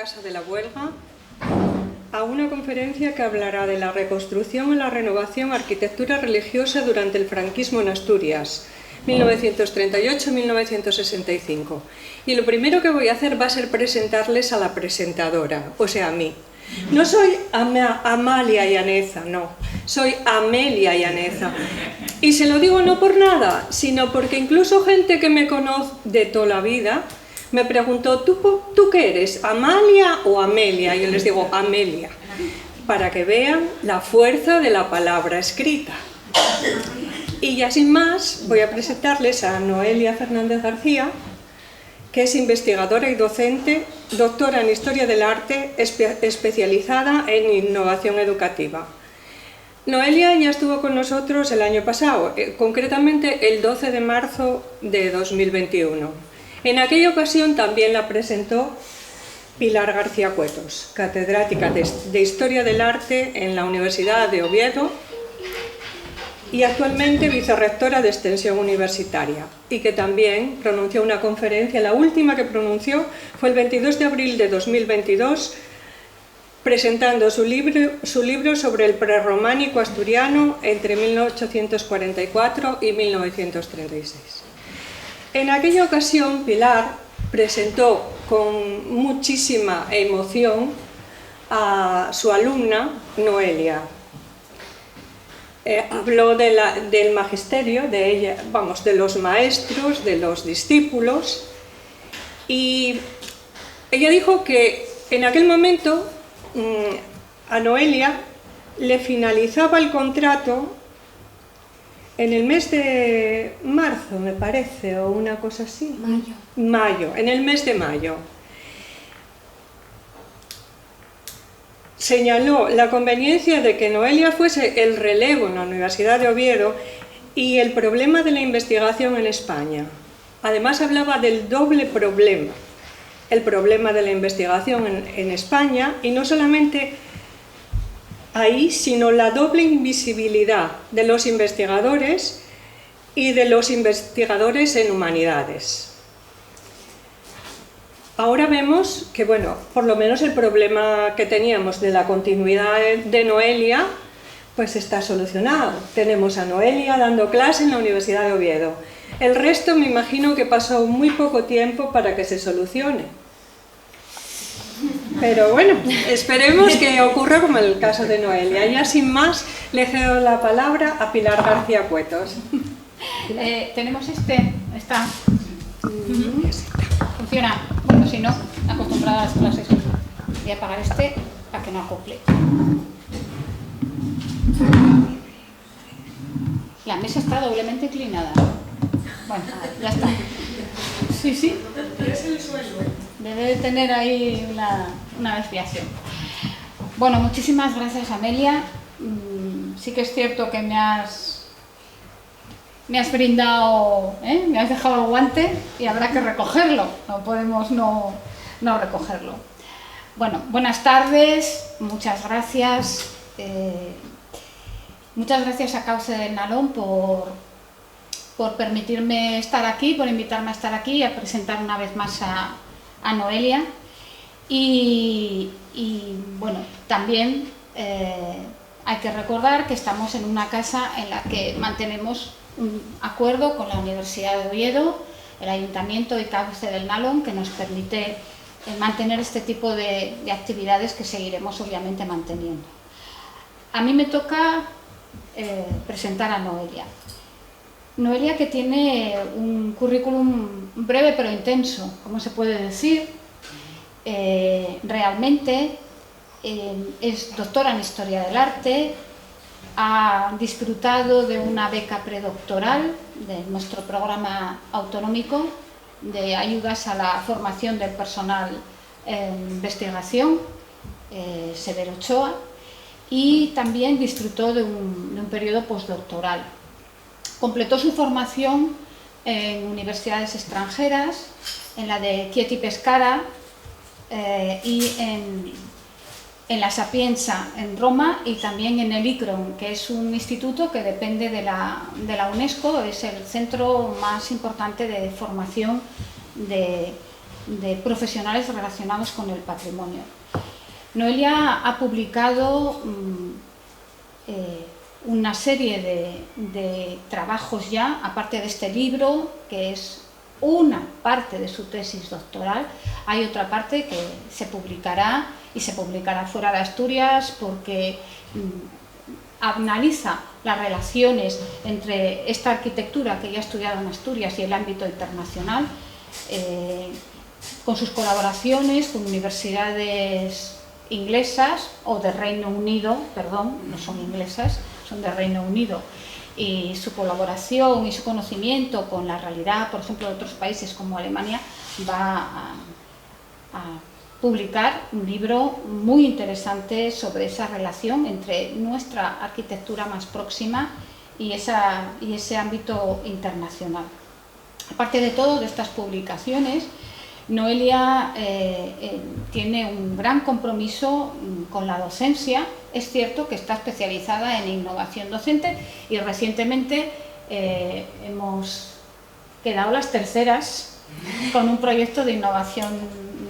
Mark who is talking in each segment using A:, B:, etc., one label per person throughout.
A: Casa de la Huelga a una conferencia que hablará de la reconstrucción y la renovación arquitectura religiosa durante el franquismo en Asturias, 1938-1965. Y lo primero que voy a hacer va a ser presentarles a la presentadora, o sea, a mí. No soy Amalia Llaneza, no, soy Amelia Llaneza. Y se lo digo no por nada, sino porque incluso gente que me conoce de toda la vida me preguntó, ¿tú qué eres, Amalia o Amelia? Y yo les digo, Amelia, para que vean la fuerza de la palabra escrita. Y ya sin más, voy a presentarles a Noelia Fernández García, que es investigadora y docente, doctora en Historia del Arte, especializada en innovación educativa. Noelia ya estuvo con nosotros el año pasado, concretamente el 12 de marzo de 2021. En aquella ocasión también la presentó Pilar García Cuetos, catedrática de Historia del Arte en la Universidad de Oviedo y actualmente vicerrectora de Extensión Universitaria, y que también pronunció una conferencia. La última que pronunció fue el 22 de abril de 2022, presentando su libro sobre el prerrománico asturiano entre 1844 y 1936. En aquella ocasión, Pilar presentó con muchísima emoción a su alumna Noelia. Habló del magisterio, de ella, vamos, de los maestros, de los discípulos, y ella dijo que en aquel momento a Noelia le finalizaba el contrato en el mes de marzo, me parece, o una cosa así. Mayo, en el mes de mayo. Señaló la conveniencia de que Noelia fuese el relevo en la Universidad de Oviedo y el problema de la investigación en España. Además hablaba del doble problema, el problema de la investigación en España, y no solamente ahí, sino la doble invisibilidad de los investigadores y de los investigadores en humanidades. Ahora vemos que, bueno, por lo menos el problema que teníamos de la continuidad de Noelia, pues está solucionado. Tenemos a Noelia dando clase en la Universidad de Oviedo. El resto me imagino que pasó muy poco tiempo para que se solucione. Pero bueno, esperemos que ocurra como en el caso de Noelia. Ya sin más, le cedo la palabra a Pilar García Cuetos.
B: Tenemos está. Funciona. Bueno, si no, acostumbrada a las clases. Voy a apagar para que no acople. La mesa está doblemente inclinada. Bueno, ya está. Sí.
A: Es el suelo.
B: Debe de tener ahí una desviación. Bueno, muchísimas gracias, Amelia. Sí que es cierto que me has brindado, me has dejado el guante y habrá que recogerlo. No podemos no recogerlo. Bueno, buenas tardes, muchas gracias. Muchas gracias a Cauce del Nalón por permitirme estar aquí, por invitarme a estar aquí y a presentar una vez más a Noelia. Y bueno, también hay que recordar que estamos en una casa en la que mantenemos un acuerdo con la Universidad de Oviedo, el Ayuntamiento y Cauce del Nalón, que nos permite mantener este tipo de actividades que seguiremos obviamente manteniendo. A mí me toca presentar a Noelia. Noelia, que tiene un currículum breve pero intenso, como se puede decir. Realmente es doctora en Historia del Arte, ha disfrutado de una beca predoctoral de nuestro programa autonómico de ayudas a la formación del personal en investigación, Severo Ochoa, y también disfrutó de un periodo postdoctoral. Completó su formación en universidades extranjeras, en la de Chieti Pescara y en la Sapienza en Roma, y también en el ICRON, que es un instituto que depende de la UNESCO, es el centro más importante de formación de de profesionales relacionados con el patrimonio. Noelia ha publicado una serie de trabajos ya, aparte de este libro, que es una parte de su tesis doctoral. Hay otra parte que se publicará y se publicará fuera de Asturias porque analiza las relaciones entre esta arquitectura que ella ha estudiado en Asturias y el ámbito internacional, con sus colaboraciones con universidades inglesas o de Reino Unido, perdón, no son inglesas, son de Reino Unido, y su colaboración y su conocimiento con la realidad, por ejemplo, de otros países como Alemania, va a publicar un libro muy interesante sobre esa relación entre nuestra arquitectura más próxima y ese ámbito internacional. Aparte de todo, de estas publicaciones, Noelia tiene un gran compromiso con la docencia. Es cierto que está especializada en innovación docente y recientemente hemos quedado las terceras con un proyecto de innovación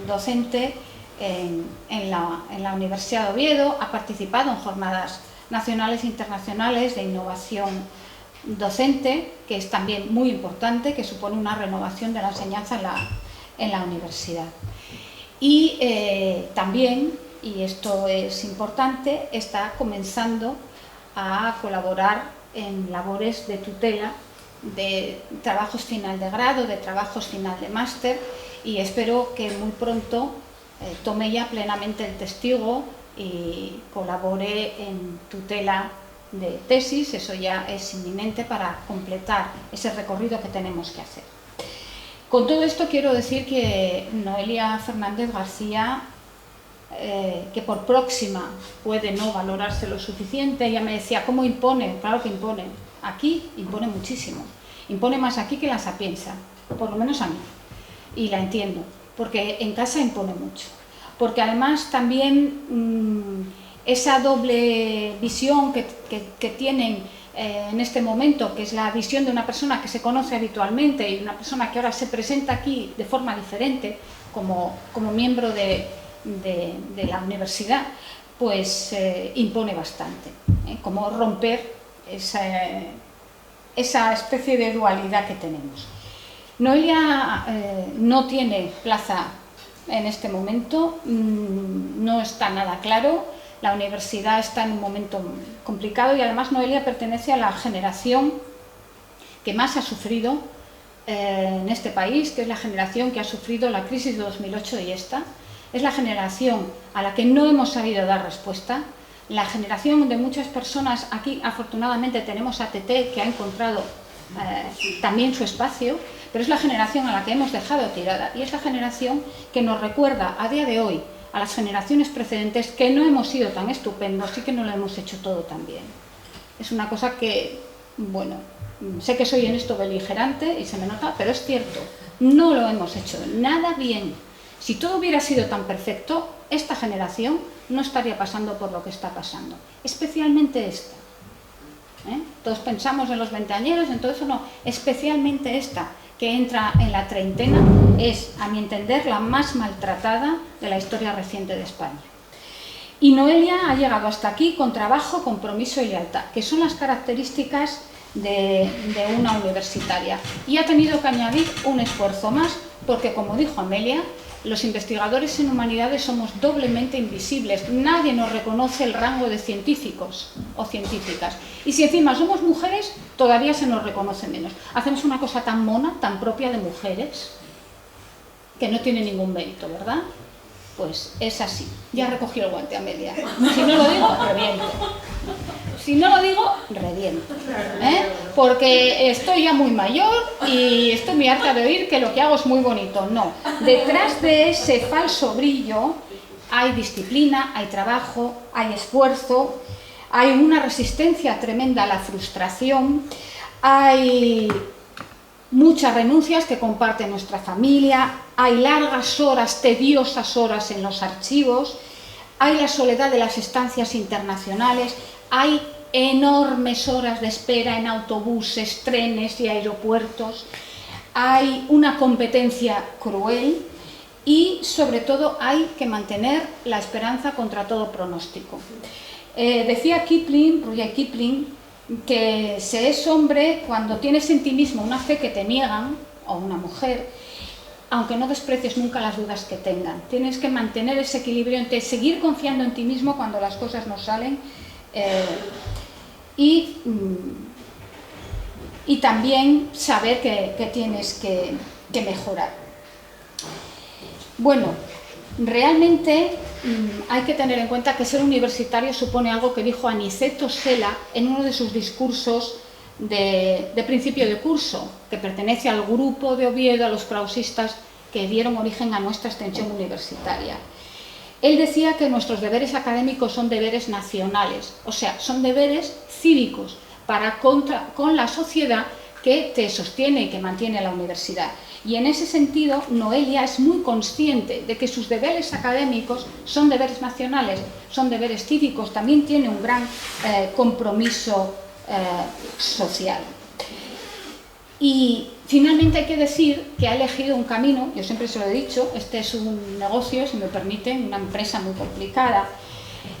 B: docente en la Universidad de Oviedo. Ha participado en jornadas nacionales e internacionales de innovación docente, que es también muy importante, que supone una renovación de la enseñanza en la universidad. Y también, y esto es importante, está comenzando a colaborar en labores de tutela de trabajos final de grado, de trabajos final de máster, y espero que muy pronto tome ya plenamente el testigo y colabore en tutela de tesis. Eso ya es inminente para completar ese recorrido que tenemos que hacer. Con todo esto quiero decir que Noelia Fernández García, que por próxima puede no valorarse lo suficiente, ella me decía, ¿cómo impone? Claro que impone. Aquí impone muchísimo. Impone más aquí que en la Sapienza, por lo menos a mí. Y la entiendo, porque en casa impone mucho. Porque además también esa doble visión que tienen en este momento, que es la visión de una persona que se conoce habitualmente y una persona que ahora se presenta aquí de forma diferente como miembro de la universidad, pues impone bastante, como romper esa especie de dualidad que tenemos. Noelia no tiene plaza en este momento, no está nada claro. La universidad está en un momento complicado y además Noelia pertenece a la generación que más ha sufrido en este país, que es la generación que ha sufrido la crisis de 2008 y esta. Es la generación a la que no hemos sabido dar respuesta. La generación donde muchas personas, aquí afortunadamente tenemos a TT que ha encontrado también su espacio, pero es la generación a la que hemos dejado tirada y es la generación que nos recuerda a día de hoy a las generaciones precedentes que no hemos sido tan estupendos y que no lo hemos hecho todo tan bien. Es una cosa que, bueno, sé que soy en esto beligerante y se me nota, pero es cierto, no lo hemos hecho nada bien. Si todo hubiera sido tan perfecto, esta generación no estaría pasando por lo que está pasando, especialmente esta. Todos pensamos en los veinteañeros, entonces no, especialmente esta, que entra en la treintena, es, a mi entender, la más maltratada de la historia reciente de España. Y Noelia ha llegado hasta aquí con trabajo, compromiso y lealtad, que son las características de una universitaria. Y ha tenido que añadir un esfuerzo más, porque, como dijo Amelia, los investigadores en humanidades somos doblemente invisibles. Nadie nos reconoce el rango de científicos o científicas. Y si encima somos mujeres, todavía se nos reconoce menos. Hacemos una cosa tan mona, tan propia de mujeres, que no tiene ningún mérito, ¿verdad? Pues es así. Ya recogí el guante, Amelia. Si no lo digo, reviento. Si no lo digo, reviento. Porque estoy ya muy mayor y estoy muy harta de oír que lo que hago es muy bonito. No. Detrás de ese falso brillo hay disciplina, hay trabajo, hay esfuerzo, hay una resistencia tremenda a la frustración, hay muchas renuncias que comparte nuestra familia, hay largas horas, tediosas horas en los archivos, hay la soledad de las estancias internacionales, hay enormes horas de espera en autobuses, trenes y aeropuertos, hay una competencia cruel y sobre todo hay que mantener la esperanza contra todo pronóstico. Decía Rudyard Kipling, que se es hombre cuando tienes en ti mismo una fe que te niegan, o una mujer, aunque no desprecies nunca las dudas que tengan. Tienes que mantener ese equilibrio entre seguir confiando en ti mismo cuando las cosas no salen y también saber que tienes que mejorar. Bueno, realmente hay que tener en cuenta que ser universitario supone algo que dijo Aniceto Sela en uno de sus discursos de principio de curso, que pertenece al grupo de Oviedo, a los krausistas que dieron origen a nuestra extensión universitaria. Él decía que nuestros deberes académicos son deberes nacionales, o sea, son deberes cívicos con la sociedad que te sostiene y que mantiene la universidad. Y en ese sentido, Noelia es muy consciente de que sus deberes académicos son deberes nacionales, son deberes cívicos, también tiene un gran compromiso social. Y finalmente hay que decir que ha elegido un camino, yo siempre se lo he dicho, este es un negocio, si me permiten, una empresa muy complicada,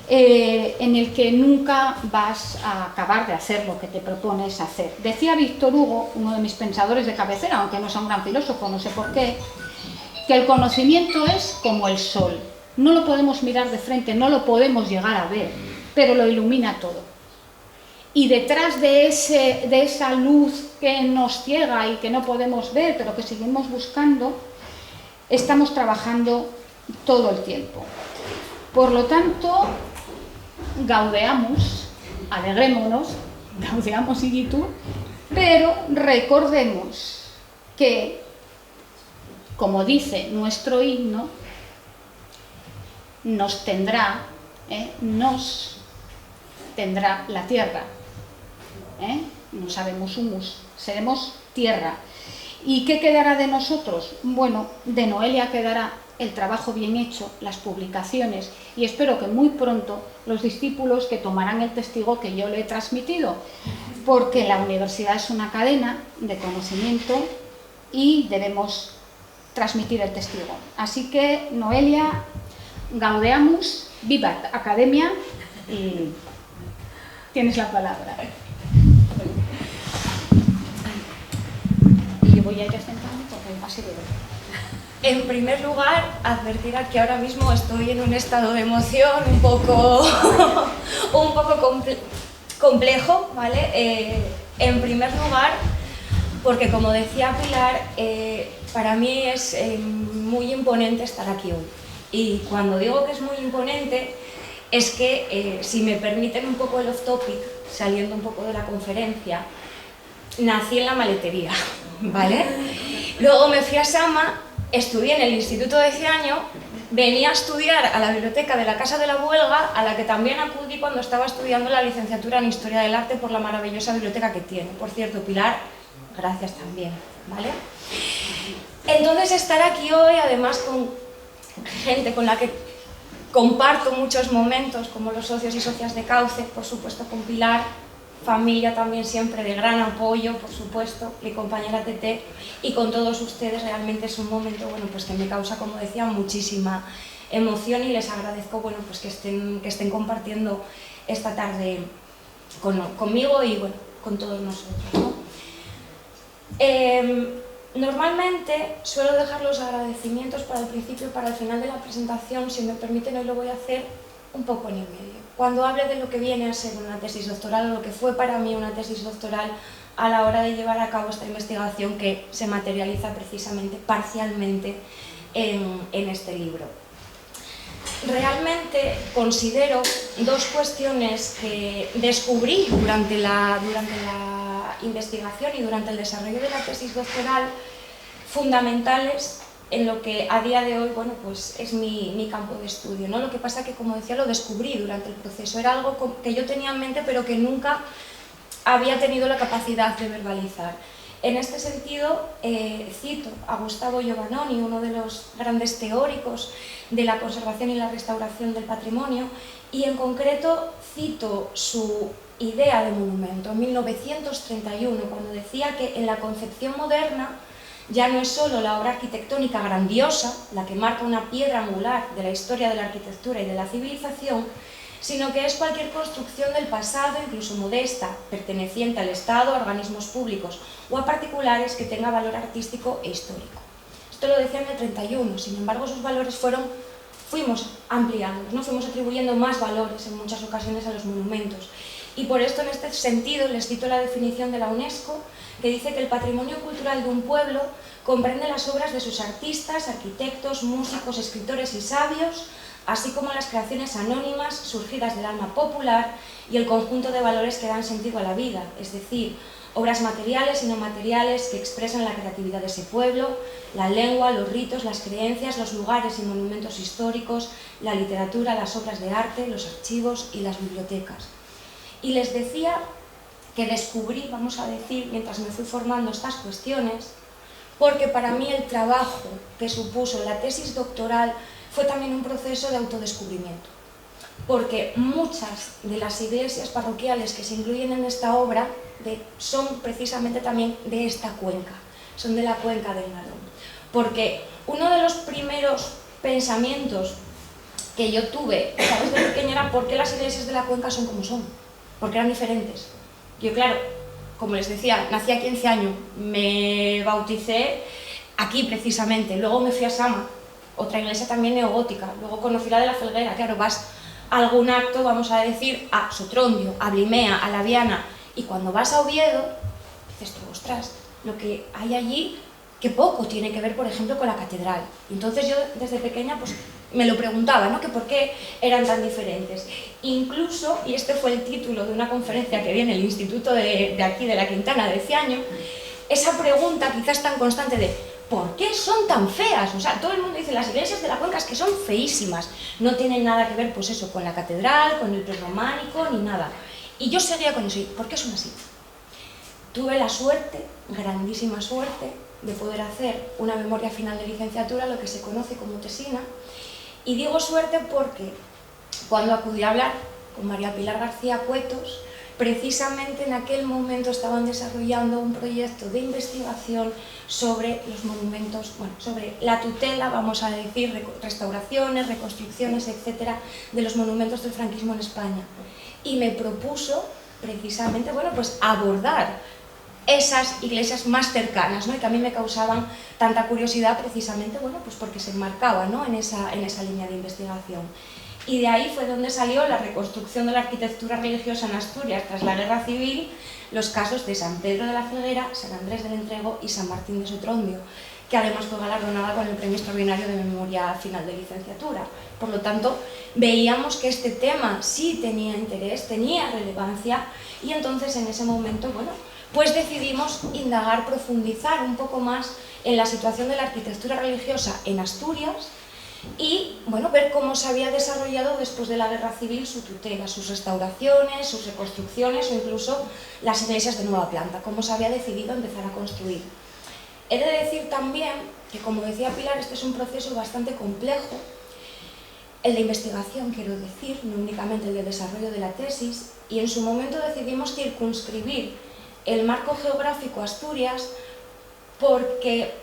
B: en el que nunca vas a acabar de hacer lo que te propones hacer. Decía Víctor Hugo, uno de mis pensadores de cabecera, aunque no sea un gran filósofo, no sé por qué, que el conocimiento es como el sol. No lo podemos mirar de frente, no lo podemos llegar a ver, pero lo ilumina todo. Y detrás de esa luz que nos ciega y que no podemos ver, pero que seguimos buscando, estamos trabajando todo el tiempo. Por lo tanto, gaudeamos, alegrémonos, gaudeamos igitur, pero recordemos que, como dice nuestro himno, nos tendrá la tierra. No sabemos humus, seremos tierra. ¿Y qué quedará de nosotros? Bueno, de Noelia quedará el trabajo bien hecho, las publicaciones, y espero que muy pronto los discípulos que tomarán el testigo que yo le he transmitido, porque la universidad es una cadena de conocimiento y debemos transmitir el testigo. Así que, Noelia, gaudeamus, vivat academia, y tienes la palabra. Y yo voy a ir sentando porque así debo.
C: En primer lugar, advertir que ahora mismo estoy en un estado de emoción un poco complejo, ¿vale? En primer lugar, porque como decía Pilar, para mí es muy imponente estar aquí hoy. Y cuando digo que es muy imponente, es que, si me permiten un poco el off-topic, saliendo un poco de la conferencia, nací en la maletería, ¿vale? Luego me fui a Sama, estudié en el Instituto de Ciaño, venía a estudiar a la biblioteca de la Casa de la Huelga, a la que también acudí cuando estaba estudiando la licenciatura en Historia del Arte por la maravillosa biblioteca que tiene. Por cierto, Pilar, gracias también, ¿vale? Entonces, estar aquí hoy, además con gente con la que comparto muchos momentos, como los socios y socias de Cauce, por supuesto con Pilar, familia también siempre de gran apoyo, por supuesto, mi compañera Tete, y con todos ustedes realmente es un momento, bueno, pues que me causa, como decía, muchísima emoción, y les agradezco, bueno, pues que estén compartiendo esta tarde conmigo y, bueno, con todos nosotros, ¿no? Normalmente suelo dejar los agradecimientos para el principio y para el final de la presentación. Si me permiten, hoy lo voy a hacer un poco en el medio. Cuando hable de lo que viene a ser una tesis doctoral, o lo que fue para mí una tesis doctoral a la hora de llevar a cabo esta investigación que se materializa precisamente, parcialmente, en este libro. Realmente considero dos cuestiones que descubrí durante la investigación y durante el desarrollo de la tesis doctoral fundamentales en lo que a día de hoy, bueno, pues es mi campo de estudio, ¿no? Lo que pasa que, como decía, lo descubrí durante el proceso, era algo que yo tenía en mente pero que nunca había tenido la capacidad de verbalizar. En este sentido, cito a Gustavo Giovannoni, uno de los grandes teóricos de la conservación y la restauración del patrimonio, y en concreto cito su idea de monumento en 1931, cuando decía que en la concepción moderna ya no es solo la obra arquitectónica grandiosa, la que marca una piedra angular de la historia de la arquitectura y de la civilización, sino que es cualquier construcción del pasado, incluso modesta, perteneciente al Estado, a organismos públicos o a particulares que tenga valor artístico e histórico. Esto lo decía en el 31, sin embargo esos valores fuimos ampliando, ¿no? Fuimos atribuyendo más valores en muchas ocasiones a los monumentos. Y por esto, en este sentido, les cito la definición de la UNESCO, que dice que el patrimonio cultural de un pueblo comprende las obras de sus artistas, arquitectos, músicos, escritores y sabios, así como las creaciones anónimas surgidas del alma popular y el conjunto de valores que dan sentido a la vida, es decir, obras materiales y no materiales que expresan la creatividad de ese pueblo, la lengua, los ritos, las creencias, los lugares y monumentos históricos, la literatura, las obras de arte, los archivos y las bibliotecas. Y les decía que descubrí, vamos a decir, mientras me fui formando estas cuestiones, porque para mí el trabajo que supuso la tesis doctoral fue también un proceso de autodescubrimiento. Porque muchas de las iglesias parroquiales que se incluyen en esta obra son precisamente también de esta cuenca, son de la cuenca del Nalón. Porque uno de los primeros pensamientos que yo tuve, ¿sabes?, de pequeña era por qué las iglesias de la cuenca son como son, porque eran diferentes. Yo, claro, como les decía, nací a 15 años, me bauticé aquí precisamente, luego me fui a Sama, otra iglesia también neogótica, luego conocí la de la Felguera, claro, vas a algún acto, vamos a decir, a Sotrondio, a Blimea, a La Viana, y cuando vas a Oviedo, dices tú, ostras, lo que hay allí, que poco tiene que ver, por ejemplo, con la catedral. Y entonces yo, desde pequeña, pues me lo preguntaba, ¿no?, que por qué eran tan diferentes. Incluso, y este fue el título de una conferencia que vi en el instituto de aquí, de la Quintana, de Ciaño, esa pregunta quizás tan constante de ¿por qué son tan feas? O sea, todo el mundo dice, las iglesias de la cuenca es que son feísimas, no tienen nada que ver, pues eso, con la catedral, con el prerrománico, ni nada. Y yo seguía con eso, ¿y por qué son así? Tuve la suerte, grandísima suerte, de poder hacer una memoria final de licenciatura, lo que se conoce como tesina, y digo suerte porque cuando acudí a hablar con María Pilar García Cuetos, precisamente en aquel momento estaban desarrollando un proyecto de investigación sobre los monumentos, bueno, sobre la tutela, vamos a decir, restauraciones, reconstrucciones, etcétera, de los monumentos del franquismo en España. Y me propuso precisamente, bueno, pues abordar esas iglesias más cercanas, ¿no?, y que a mí me causaban tanta curiosidad precisamente, bueno, pues porque se enmarcaban, ¿no?, en esa línea de investigación. Y de ahí fue donde salió la reconstrucción de la arquitectura religiosa en Asturias tras la Guerra Civil, los casos de San Pedro de la Felguera, San Andrés del Entrego y San Martín de Sotrondio, que además fue galardonada con el Premio Extraordinario de Memoria Final de Licenciatura. Por lo tanto, veíamos que este tema sí tenía interés, tenía relevancia, y entonces en ese momento, bueno, pues decidimos indagar, profundizar un poco más en la situación de la arquitectura religiosa en Asturias y, bueno, ver cómo se había desarrollado después de la Guerra Civil su tutela, sus restauraciones, sus reconstrucciones o incluso las iglesias de nueva planta, cómo se había decidido empezar a construir. He de decir también que, como decía Pilar, este es un proceso bastante complejo, el de investigación, quiero decir, no únicamente el de desarrollo de la tesis, y en su momento decidimos circunscribir el marco geográfico Asturias porque,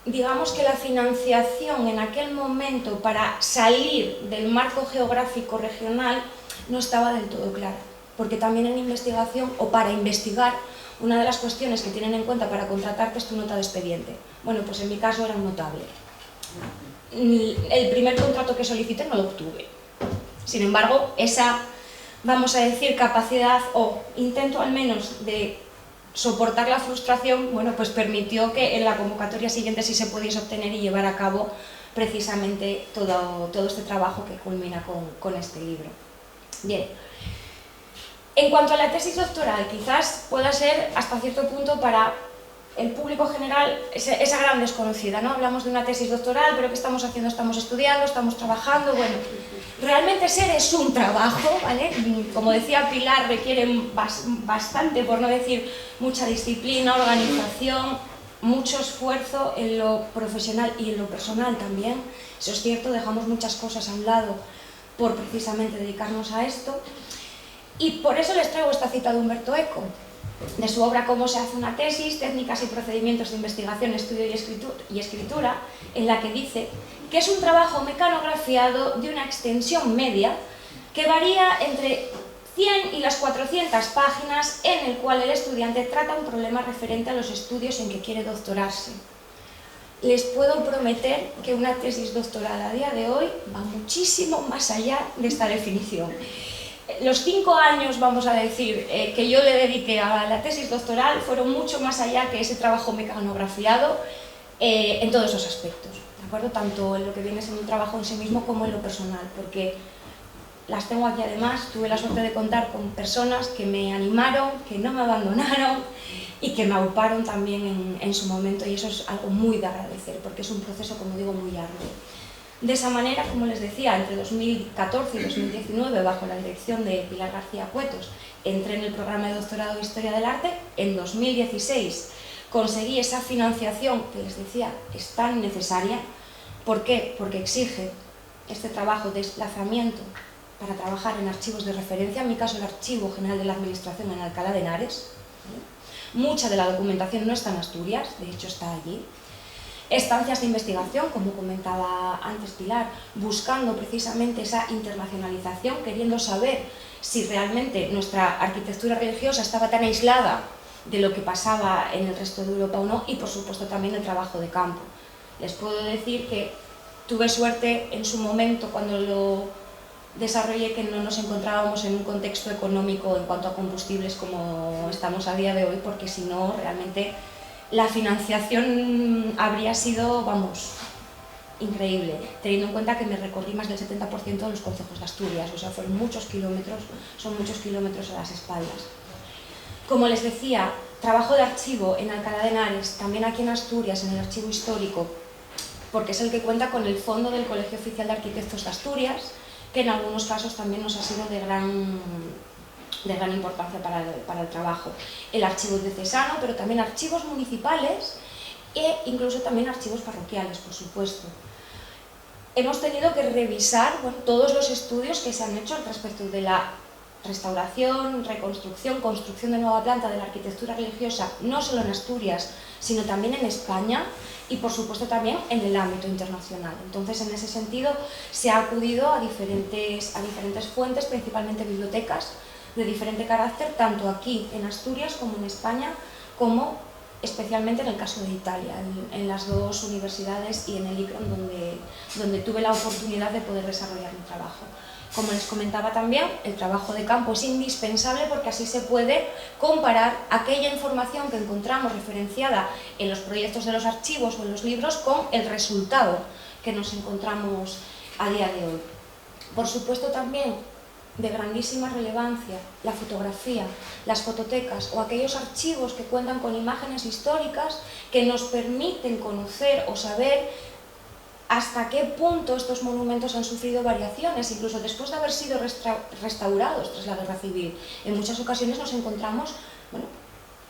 C: digamos que la financiación en aquel momento para salir del marco geográfico regional no estaba del todo clara, porque también en investigación, o para investigar, una de las cuestiones que tienen en cuenta para contratarte es tu nota de expediente. Bueno, pues en mi caso era un notable. El primer contrato que solicité no lo obtuve. Sin embargo, esa, vamos a decir, capacidad o intento al menos de soportar la frustración, bueno, pues permitió que en la convocatoria siguiente sí se pudiese obtener y llevar a cabo precisamente todo este trabajo que culmina con este libro. Bien, en cuanto a la tesis doctoral, quizás pueda ser hasta cierto punto para el público general esa gran desconocida, ¿no? Hablamos de una tesis doctoral, pero ¿qué estamos haciendo? Estamos estudiando, estamos trabajando, bueno, realmente ser es un trabajo, ¿vale? Como decía Pilar, requiere bastante, por no decir mucha disciplina, organización, mucho esfuerzo en lo profesional y en lo personal también. Eso es cierto, dejamos muchas cosas a un lado por precisamente dedicarnos a esto. Y por eso les traigo esta cita de Humberto Eco, de su obra Cómo se hace una tesis, técnicas y procedimientos de investigación, estudio y escritura, en la que dice que es un trabajo mecanografiado de una extensión media que varía entre 100 y las 400 páginas, en el cual el estudiante trata un problema referente a los estudios en que quiere doctorarse. Les puedo prometer que una tesis doctoral a día de hoy va muchísimo más allá de esta definición. Los 5 años, vamos a decir, que yo le dediqué a la tesis doctoral fueron mucho más allá que ese trabajo mecanografiado en todos esos aspectos, ¿de acuerdo? Tanto en lo que viene siendo un trabajo en sí mismo como en lo personal, porque las tengo aquí además, tuve la suerte de contar con personas que me animaron, que no me abandonaron y que me auparon también en su momento, y eso es algo muy de agradecer, porque es un proceso, como digo, muy arduo. De esa manera, como les decía, entre 2014 y 2019, bajo la dirección de Pilar García Cuetos, entré en el programa de doctorado de Historia del Arte. En 2016 conseguí esa financiación que les decía es tan necesaria. ¿Por qué? Porque exige este trabajo de desplazamiento para trabajar en archivos de referencia, en mi caso el Archivo General de la Administración en Alcalá de Henares. Mucha de la documentación no está en Asturias, de hecho está allí. Estancias de investigación, como comentaba antes Pilar, buscando precisamente esa internacionalización, queriendo saber si realmente nuestra arquitectura religiosa estaba tan aislada de lo que pasaba en el resto de Europa o no, y por supuesto también el trabajo de campo. Les puedo decir que tuve suerte en su momento cuando lo desarrollé, que no nos encontrábamos en un contexto económico en cuanto a combustibles como estamos a día de hoy, porque si no, realmente la financiación habría sido, vamos, increíble, teniendo en cuenta que me recorrí más del 70% de los concejos de Asturias, o sea, fueron muchos kilómetros, son muchos kilómetros a las espaldas. Como les decía, trabajo de archivo en Alcalá de Henares, también aquí en Asturias, en el archivo histórico, porque es el que cuenta con el fondo del Colegio Oficial de Arquitectos de Asturias, que en algunos casos también nos ha sido de gran importancia para el trabajo. El archivo diocesano, pero también archivos municipales e incluso también archivos parroquiales, por supuesto. Hemos tenido que revisar, bueno, todos los estudios que se han hecho al respecto de la restauración, reconstrucción, construcción de nueva planta de la arquitectura religiosa, no solo en Asturias, sino también en España y por supuesto también en el ámbito internacional. Entonces, en ese sentido, se ha acudido a diferentes fuentes, principalmente bibliotecas de diferente carácter, tanto aquí en Asturias como en España, como especialmente en el caso de Italia, en las dos universidades y en el ICRON, donde tuve la oportunidad de poder desarrollar mi trabajo. Como les comentaba también, el trabajo de campo es indispensable porque así se puede comparar aquella información que encontramos referenciada en los proyectos de los archivos o en los libros con el resultado que nos encontramos a día de hoy. Por supuesto también, de grandísima relevancia, la fotografía, las fototecas o aquellos archivos que cuentan con imágenes históricas que nos permiten conocer o saber hasta qué punto estos monumentos han sufrido variaciones, incluso después de haber sido restaurados tras la Guerra Civil. En muchas ocasiones nos encontramos, bueno,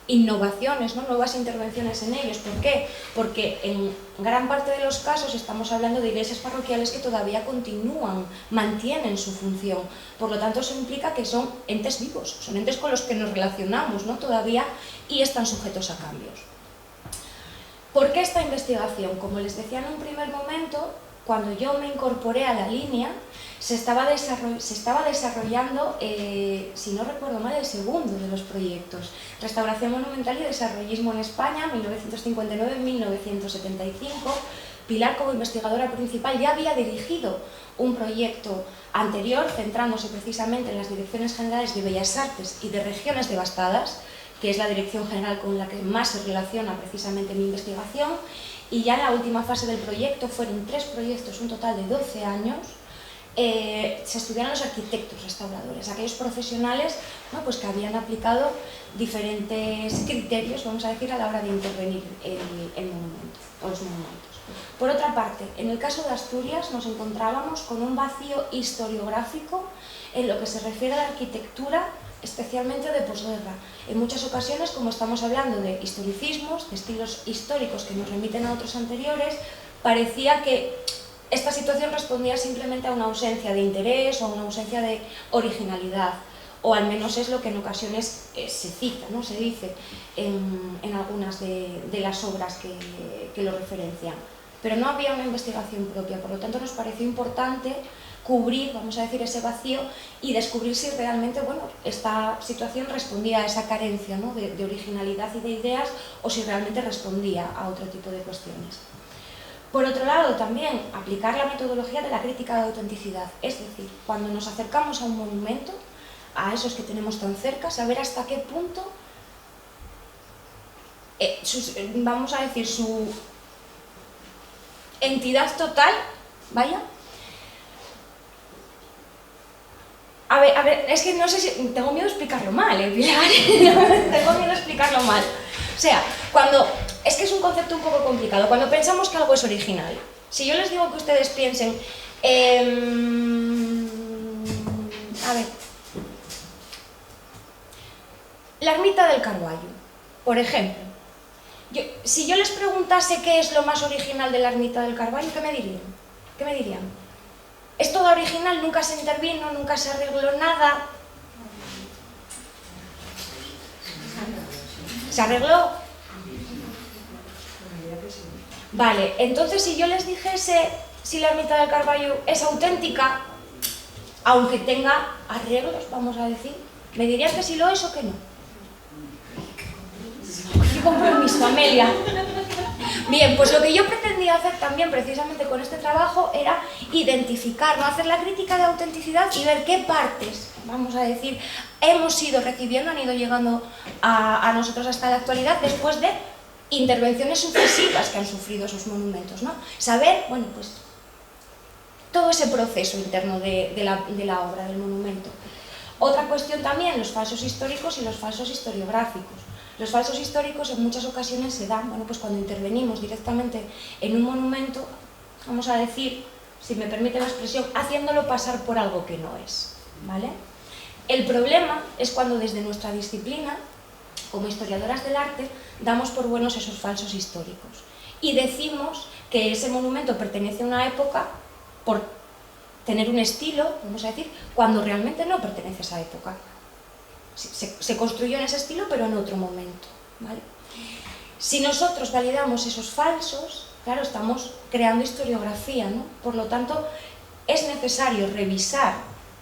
C: innovaciones, ¿no? Nuevas intervenciones en ellos. ¿Por qué? Porque en gran parte de los casos estamos hablando de iglesias parroquiales que todavía continúan, mantienen su función. Por lo tanto, eso implica que son entes vivos, son entes con los que nos relacionamos, ¿no? Todavía, y están sujetos a cambios. ¿Por qué esta investigación? Como les decía en un primer momento, cuando yo me incorporé a la línea, se estaba desarrollando, si no recuerdo mal, el segundo de los proyectos, Restauración Monumental y Desarrollismo en España, 1959-1975. Pilar, como investigadora principal, ya había dirigido un proyecto anterior, centrándose precisamente en las direcciones generales de Bellas Artes y de Regiones Devastadas, que es la dirección general con la que más se relaciona precisamente mi investigación, y ya en la última fase del proyecto, fueron 3 proyectos, un total de 12 años, se estudiaron los arquitectos restauradores, aquellos profesionales, ¿no? Pues que habían aplicado diferentes criterios, vamos a decir, a la hora de intervenir el monumento, o los monumentos. Por otra parte, en el caso de Asturias nos encontrábamos con un vacío historiográfico en lo que se refiere a la arquitectura, especialmente de posguerra. En muchas ocasiones, como estamos hablando de historicismos, de estilos históricos que nos remiten a otros anteriores, parecía que esta situación respondía simplemente a una ausencia de interés o a una ausencia de originalidad. o al menos es lo que en ocasiones se cita, ¿no? Se dice en algunas de las obras que lo referencian. Pero no había una investigación propia, por lo tanto nos pareció importante cubrir, vamos a decir, ese vacío y descubrir si realmente, bueno, esta situación respondía a esa carencia, ¿no?, de originalidad y de ideas, o si realmente respondía a otro tipo de cuestiones. Por otro lado, también aplicar la metodología de la crítica de autenticidad, es decir, cuando nos acercamos a un monumento, a esos que tenemos tan cerca, saber hasta qué punto, vamos a decir, su entidad total, vaya. A ver, es que no sé si... Tengo miedo de explicarlo mal, Pilar. Tengo miedo de explicarlo mal. O sea, cuando... Es que es un concepto un poco complicado. Cuando pensamos que algo es original, si yo les digo que ustedes piensen... a ver... La ermita del Carballo, por ejemplo. Si yo les preguntase qué es lo más original de la ermita del Carballo, ¿qué me dirían? ¿Qué me dirían? Es todo original, nunca se intervino, nunca se arregló nada. ¿Se arregló? Vale, entonces si yo les dijese si la ermita del Carballo es auténtica, aunque tenga arreglos, vamos a decir, ¿me dirían que sí lo es o que no? ¡Qué compromiso, Amelia! Bien, pues lo que yo pretendía hacer también precisamente con este trabajo era identificar, ¿no?, hacer la crítica de autenticidad y ver qué partes, vamos a decir, hemos ido recibiendo, han ido llegando a nosotros hasta la actualidad después de intervenciones sucesivas que han sufrido esos monumentos, ¿no? Saber, bueno, pues todo ese proceso interno de la obra, del monumento. Otra cuestión también, los falsos históricos y los falsos historiográficos. Los falsos históricos en muchas ocasiones se dan, bueno, pues cuando intervenimos directamente en un monumento, vamos a decir, si me permite la expresión, haciéndolo pasar por algo que no es, ¿vale? El problema es cuando desde nuestra disciplina, como historiadoras del arte, damos por buenos esos falsos históricos y decimos que ese monumento pertenece a una época por tener un estilo, vamos a decir, cuando realmente no pertenece a esa época. Se construyó en ese estilo, pero en otro momento, ¿vale? Si nosotros validamos esos falsos, claro, estamos creando historiografía, ¿no? Por lo tanto, es necesario revisar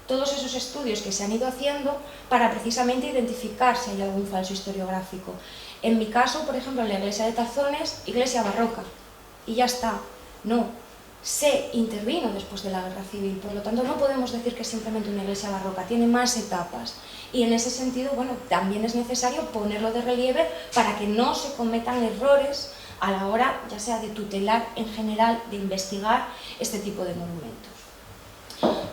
C: todos esos estudios que se han ido haciendo para precisamente identificar si hay algún falso historiográfico. En mi caso, por ejemplo, en la iglesia de Tazones, iglesia barroca, y ya está. No, se intervino después de la Guerra Civil, por lo tanto no podemos decir que es simplemente una iglesia barroca, tiene más etapas. Y en ese sentido, bueno, también es necesario ponerlo de relieve para que no se cometan errores a la hora, ya sea de tutelar en general, de investigar este tipo de monumentos.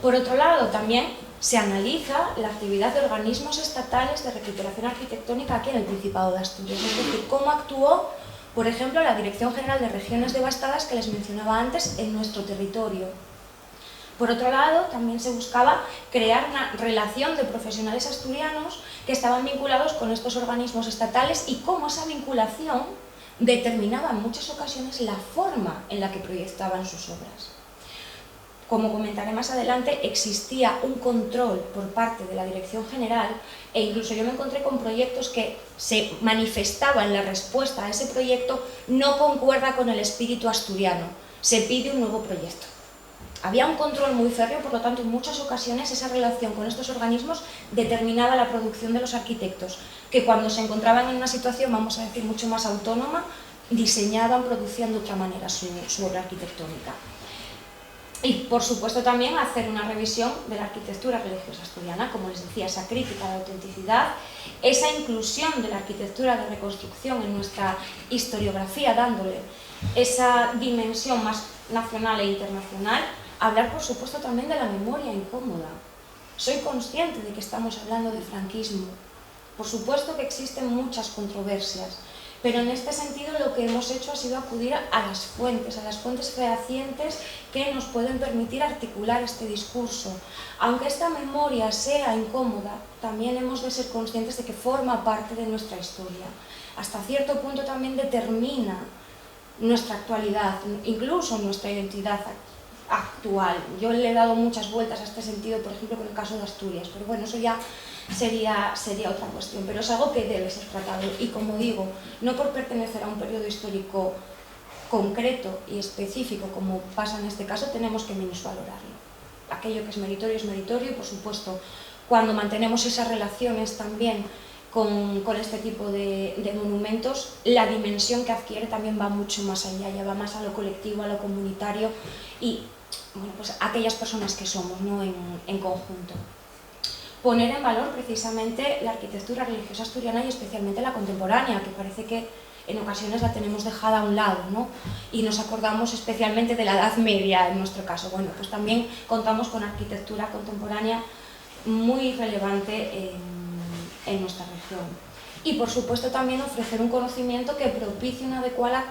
C: Por otro lado, también se analiza la actividad de organismos estatales de recuperación arquitectónica aquí en el Principado de Asturias, es decir, cómo actuó, por ejemplo, la Dirección General de Regiones Devastadas que les mencionaba antes en nuestro territorio. Por otro lado, también se buscaba crear una relación de profesionales asturianos que estaban vinculados con estos organismos estatales y cómo esa vinculación determinaba en muchas ocasiones la forma en la que proyectaban sus obras. Como comentaré más adelante, existía un control por parte de la Dirección General e incluso yo me encontré con proyectos que se manifestaba en la respuesta a ese proyecto no concuerda con el espíritu asturiano, se pide un nuevo proyecto. Había un control muy férreo, por lo tanto, en muchas ocasiones esa relación con estos organismos determinaba la producción de los arquitectos, que cuando se encontraban en una situación, vamos a decir, mucho más autónoma, diseñaban, producían de otra manera su obra arquitectónica. Y, por supuesto, también hacer una revisión de la arquitectura religiosa asturiana, como les decía, esa crítica de autenticidad, esa inclusión de la arquitectura de reconstrucción en nuestra historiografía, dándole esa dimensión más nacional e internacional. Hablar, por supuesto, también de la memoria incómoda. Soy consciente de que estamos hablando de franquismo. Por supuesto que existen muchas controversias, pero en este sentido lo que hemos hecho ha sido acudir a las fuentes fehacientes que nos pueden permitir articular este discurso. Aunque esta memoria sea incómoda, también hemos de ser conscientes de que forma parte de nuestra historia. Hasta cierto punto también determina nuestra actualidad, incluso nuestra identidad actual. Yo le he dado muchas vueltas a este sentido, por ejemplo, con el caso de Asturias, pero bueno, eso ya sería otra cuestión, pero es algo que debe ser tratado. Y como digo, no por pertenecer a un periodo histórico concreto y específico, como pasa en este caso, tenemos que minusvalorarlo. Aquello que es meritorio, y por supuesto, cuando mantenemos esas relaciones también con este tipo de monumentos, la dimensión que adquiere también va mucho más allá, ya va más a lo colectivo, a lo comunitario y bueno, pues aquellas personas que somos, ¿no? en conjunto. Poner en valor precisamente la arquitectura religiosa asturiana y especialmente la contemporánea, que parece que en ocasiones la tenemos dejada a un lado, ¿no? Y nos acordamos especialmente de la Edad Media en nuestro caso. Bueno, pues también contamos con arquitectura contemporánea muy relevante en nuestra región. Y por supuesto también ofrecer un conocimiento que propicie una adecuada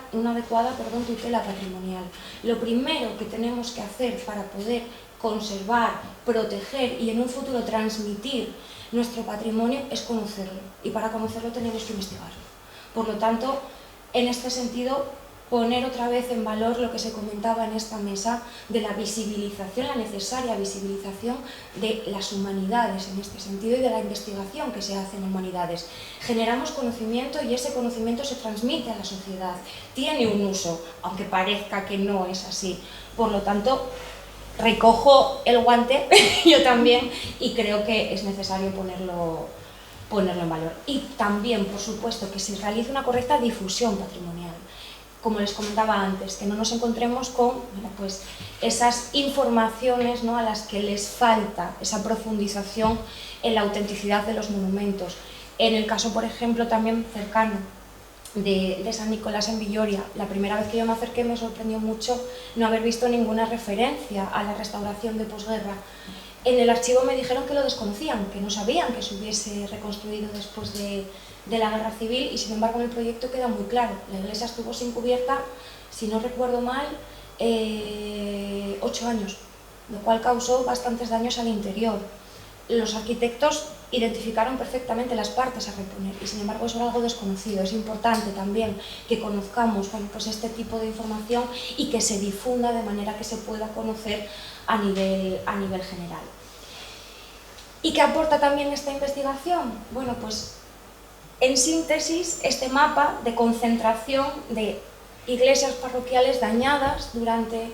C: tutela patrimonial. Lo primero que tenemos que hacer para poder conservar, proteger y en un futuro transmitir nuestro patrimonio es conocerlo. Y para conocerlo tenemos que investigarlo. Por lo tanto, en este sentido, poner otra vez en valor lo que se comentaba en esta mesa de la visibilización, la necesaria visibilización de las humanidades en este sentido y de la investigación que se hace en humanidades. Generamos conocimiento y ese conocimiento se transmite a la sociedad, tiene un uso, aunque parezca que no es así. Por lo tanto, recojo el guante yo también y creo que es necesario ponerlo en valor. Y también, por supuesto, que se realice una correcta difusión patrimonial. Como les comentaba antes, que no nos encontremos con pues, esas informaciones, ¿no? a las que les falta esa profundización en la autenticidad de los monumentos. En el caso, por ejemplo, también cercano de San Nicolás en Villoria, la primera vez que yo me acerqué me sorprendió mucho no haber visto ninguna referencia a la restauración de posguerra. En el archivo me dijeron que lo desconocían, que no sabían que se hubiese reconstruido después de la Guerra Civil y sin embargo en el proyecto queda muy claro. La iglesia estuvo sin cubierta, si no recuerdo mal, 8 años, lo cual causó bastantes daños al interior. Los arquitectos identificaron perfectamente las partes a reponer y sin embargo eso era algo desconocido. Es importante también que conozcamos pues este tipo de información y que se difunda de manera que se pueda conocer a nivel general. ¿Y qué aporta también esta investigación? Bueno, pues en síntesis, este mapa de concentración de iglesias parroquiales dañadas durante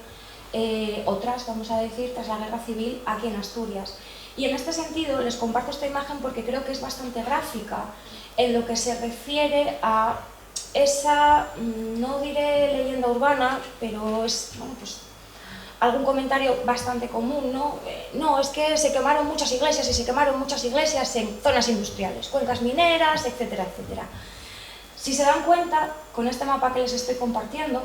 C: otras, vamos a decir, tras la Guerra Civil aquí en Asturias. Y en este sentido les comparto esta imagen porque creo que es bastante gráfica en lo que se refiere a esa, no diré leyenda urbana, pero es, bueno, pues algún comentario bastante común, ¿no? No, es que se quemaron muchas iglesias y se quemaron muchas iglesias en zonas industriales, cuencas mineras, etcétera, etcétera. Si se dan cuenta, con este mapa que les estoy compartiendo,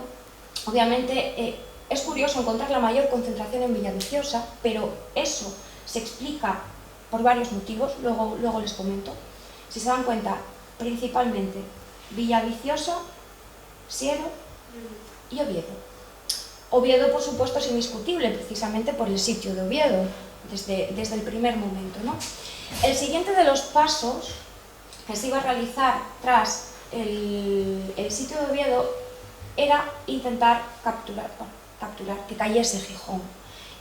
C: obviamente es curioso encontrar la mayor concentración en Villaviciosa, pero eso se explica por varios motivos, luego les comento. Si se dan cuenta, principalmente Villaviciosa, Siero y Oviedo. Oviedo, por supuesto, es indiscutible, precisamente por el sitio de Oviedo, desde el primer momento, ¿no? El siguiente de los pasos que se iba a realizar tras el sitio de Oviedo era intentar capturar que cayese Gijón.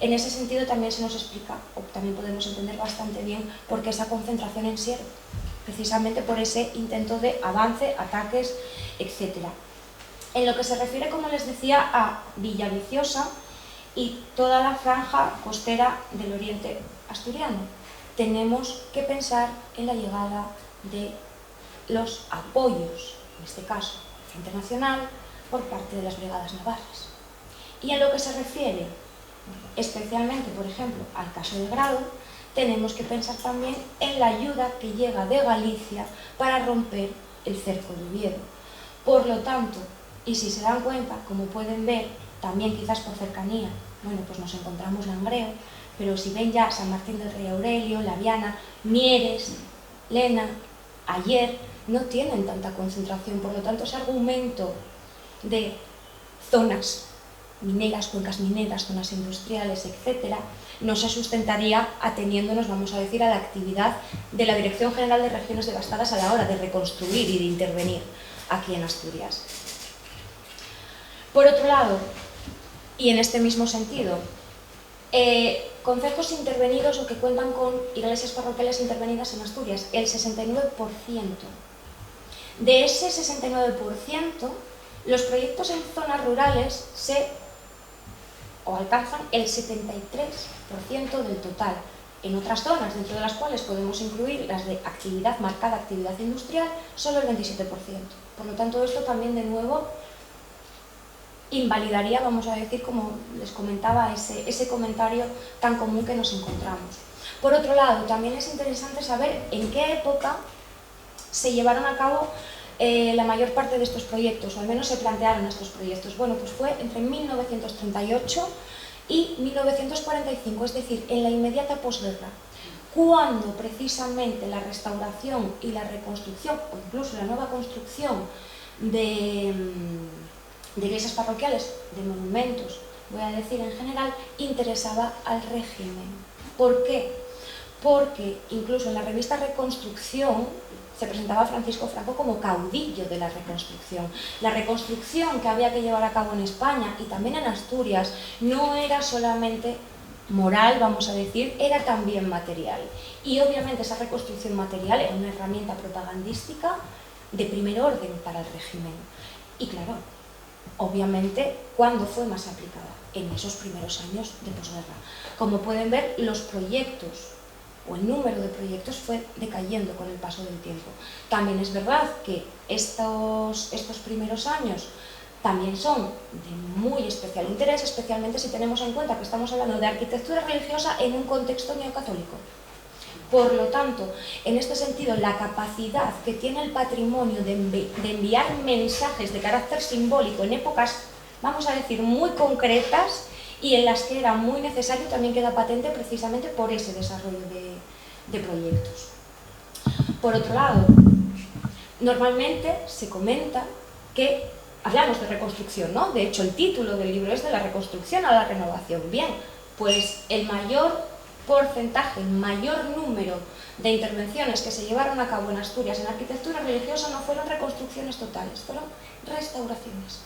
C: En ese sentido también se nos explica, o también podemos entender bastante bien, por qué esa concentración en Siero, precisamente por ese intento de avance, ataques, etcétera. En lo que se refiere, como les decía, a Villaviciosa y toda la franja costera del oriente asturiano, tenemos que pensar en la llegada de los apoyos, en este caso, el Frente Nacional, por parte de las brigadas navarras. Y en lo que se refiere, especialmente, por ejemplo, al caso de Grado, tenemos que pensar también en la ayuda que llega de Galicia para romper el cerco de Oviedo. Por lo tanto, y si se dan cuenta, como pueden ver, también quizás por cercanía, bueno, pues nos encontramos Langreo, pero si ven ya San Martín del Rey Aurelio, La Viana, Mieres, Lena, Ayer, no tienen tanta concentración. Por lo tanto, ese argumento de zonas mineras, cuencas mineras, zonas industriales, etcétera, no se sustentaría ateniéndonos, vamos a decir, a la actividad de la Dirección General de Regiones Devastadas a la hora de reconstruir y de intervenir aquí en Asturias. Por otro lado, y en este mismo sentido, Concejos intervenidos o que cuentan con iglesias parroquiales intervenidas en Asturias, el 69%. De ese 69%, los proyectos en zonas rurales alcanzan el 73% del total. En otras zonas, dentro de las cuales podemos incluir las de actividad marcada, actividad industrial, solo el 27%. Por lo tanto, esto también de nuevo invalidaría, vamos a decir, como les comentaba, ese comentario tan común que nos encontramos. Por otro lado, también es interesante saber en qué época se llevaron a cabo la mayor parte de estos proyectos, o al menos se plantearon estos proyectos. Bueno, pues fue entre 1938 y 1945, es decir, en la inmediata posguerra, cuando precisamente la restauración y la reconstrucción, o incluso la nueva construcción de iglesias parroquiales, de monumentos, voy a decir en general, interesaba al régimen. ¿Por qué? Porque incluso en la revista Reconstrucción se presentaba a Francisco Franco como caudillo de la reconstrucción. La reconstrucción que había que llevar a cabo en España y también en Asturias no era solamente moral, vamos a decir, era también material. Y obviamente esa reconstrucción material era una herramienta propagandística de primer orden para el régimen. Y claro, obviamente, ¿cuándo fue más aplicada? En esos primeros años de posguerra. Como pueden ver, los proyectos o el número de proyectos fue decayendo con el paso del tiempo. También es verdad que estos primeros años también son de muy especial interés, especialmente si tenemos en cuenta que estamos hablando de arquitectura religiosa en un contexto neocatólico. Por lo tanto, en este sentido, la capacidad que tiene el patrimonio de enviar mensajes de carácter simbólico en épocas, vamos a decir, muy concretas y en las que era muy necesario, también queda patente precisamente por ese desarrollo de proyectos. Por otro lado, normalmente se comenta que hablamos de reconstrucción, ¿no? De hecho, el título del libro es de la reconstrucción a la renovación. Bien, pues el mayor porcentaje, el mayor número de intervenciones que se llevaron a cabo en Asturias en arquitectura religiosa no fueron reconstrucciones totales, fueron restauraciones.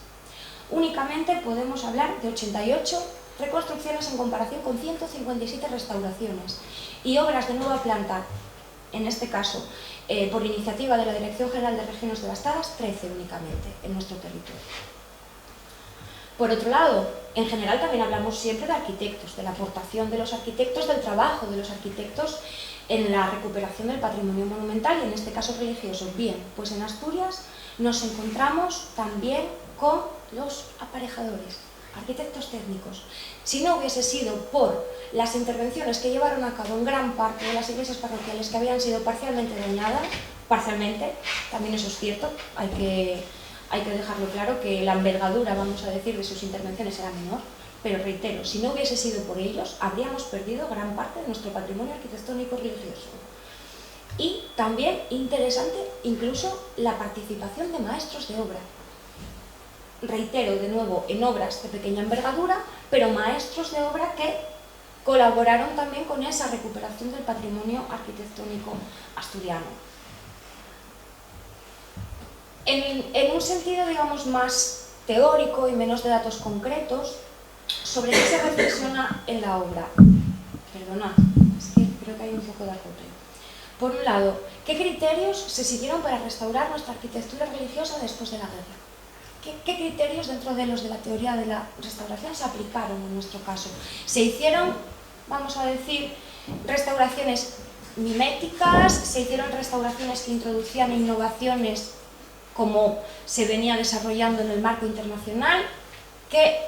C: Únicamente podemos hablar de 88 reconstrucciones en comparación con 157 restauraciones y obras de nueva planta, en este caso por iniciativa de la Dirección General de Regiones Devastadas, 13 únicamente en nuestro territorio. Por otro lado, en general también hablamos siempre de arquitectos, de la aportación de los arquitectos, del trabajo de los arquitectos en la recuperación del patrimonio monumental y en este caso religioso. Bien, pues en Asturias nos encontramos también con los aparejadores, arquitectos técnicos. Si no hubiese sido por las intervenciones que llevaron a cabo en gran parte de las iglesias parroquiales que habían sido parcialmente dañadas, también eso es cierto, hay que dejarlo claro que la envergadura, vamos a decir, de sus intervenciones era menor, pero reitero, si no hubiese sido por ellos, habríamos perdido gran parte de nuestro patrimonio arquitectónico religioso. Y también interesante incluso la participación de maestros de obra. Reitero de nuevo, en obras de pequeña envergadura, pero maestros de obra que colaboraron también con esa recuperación del patrimonio arquitectónico asturiano. En un sentido, digamos, más teórico y menos de datos concretos, ¿sobre qué se reflexiona en la obra? Perdonad, es que creo que hay un poco de acopio. Por un lado, ¿qué criterios se siguieron para restaurar nuestra arquitectura religiosa después de la guerra? ¿Qué criterios dentro de los de la teoría de la restauración se aplicaron en nuestro caso? Se hicieron, vamos a decir, restauraciones miméticas, se hicieron restauraciones que introducían innovaciones como se venía desarrollando en el marco internacional. ¿Qué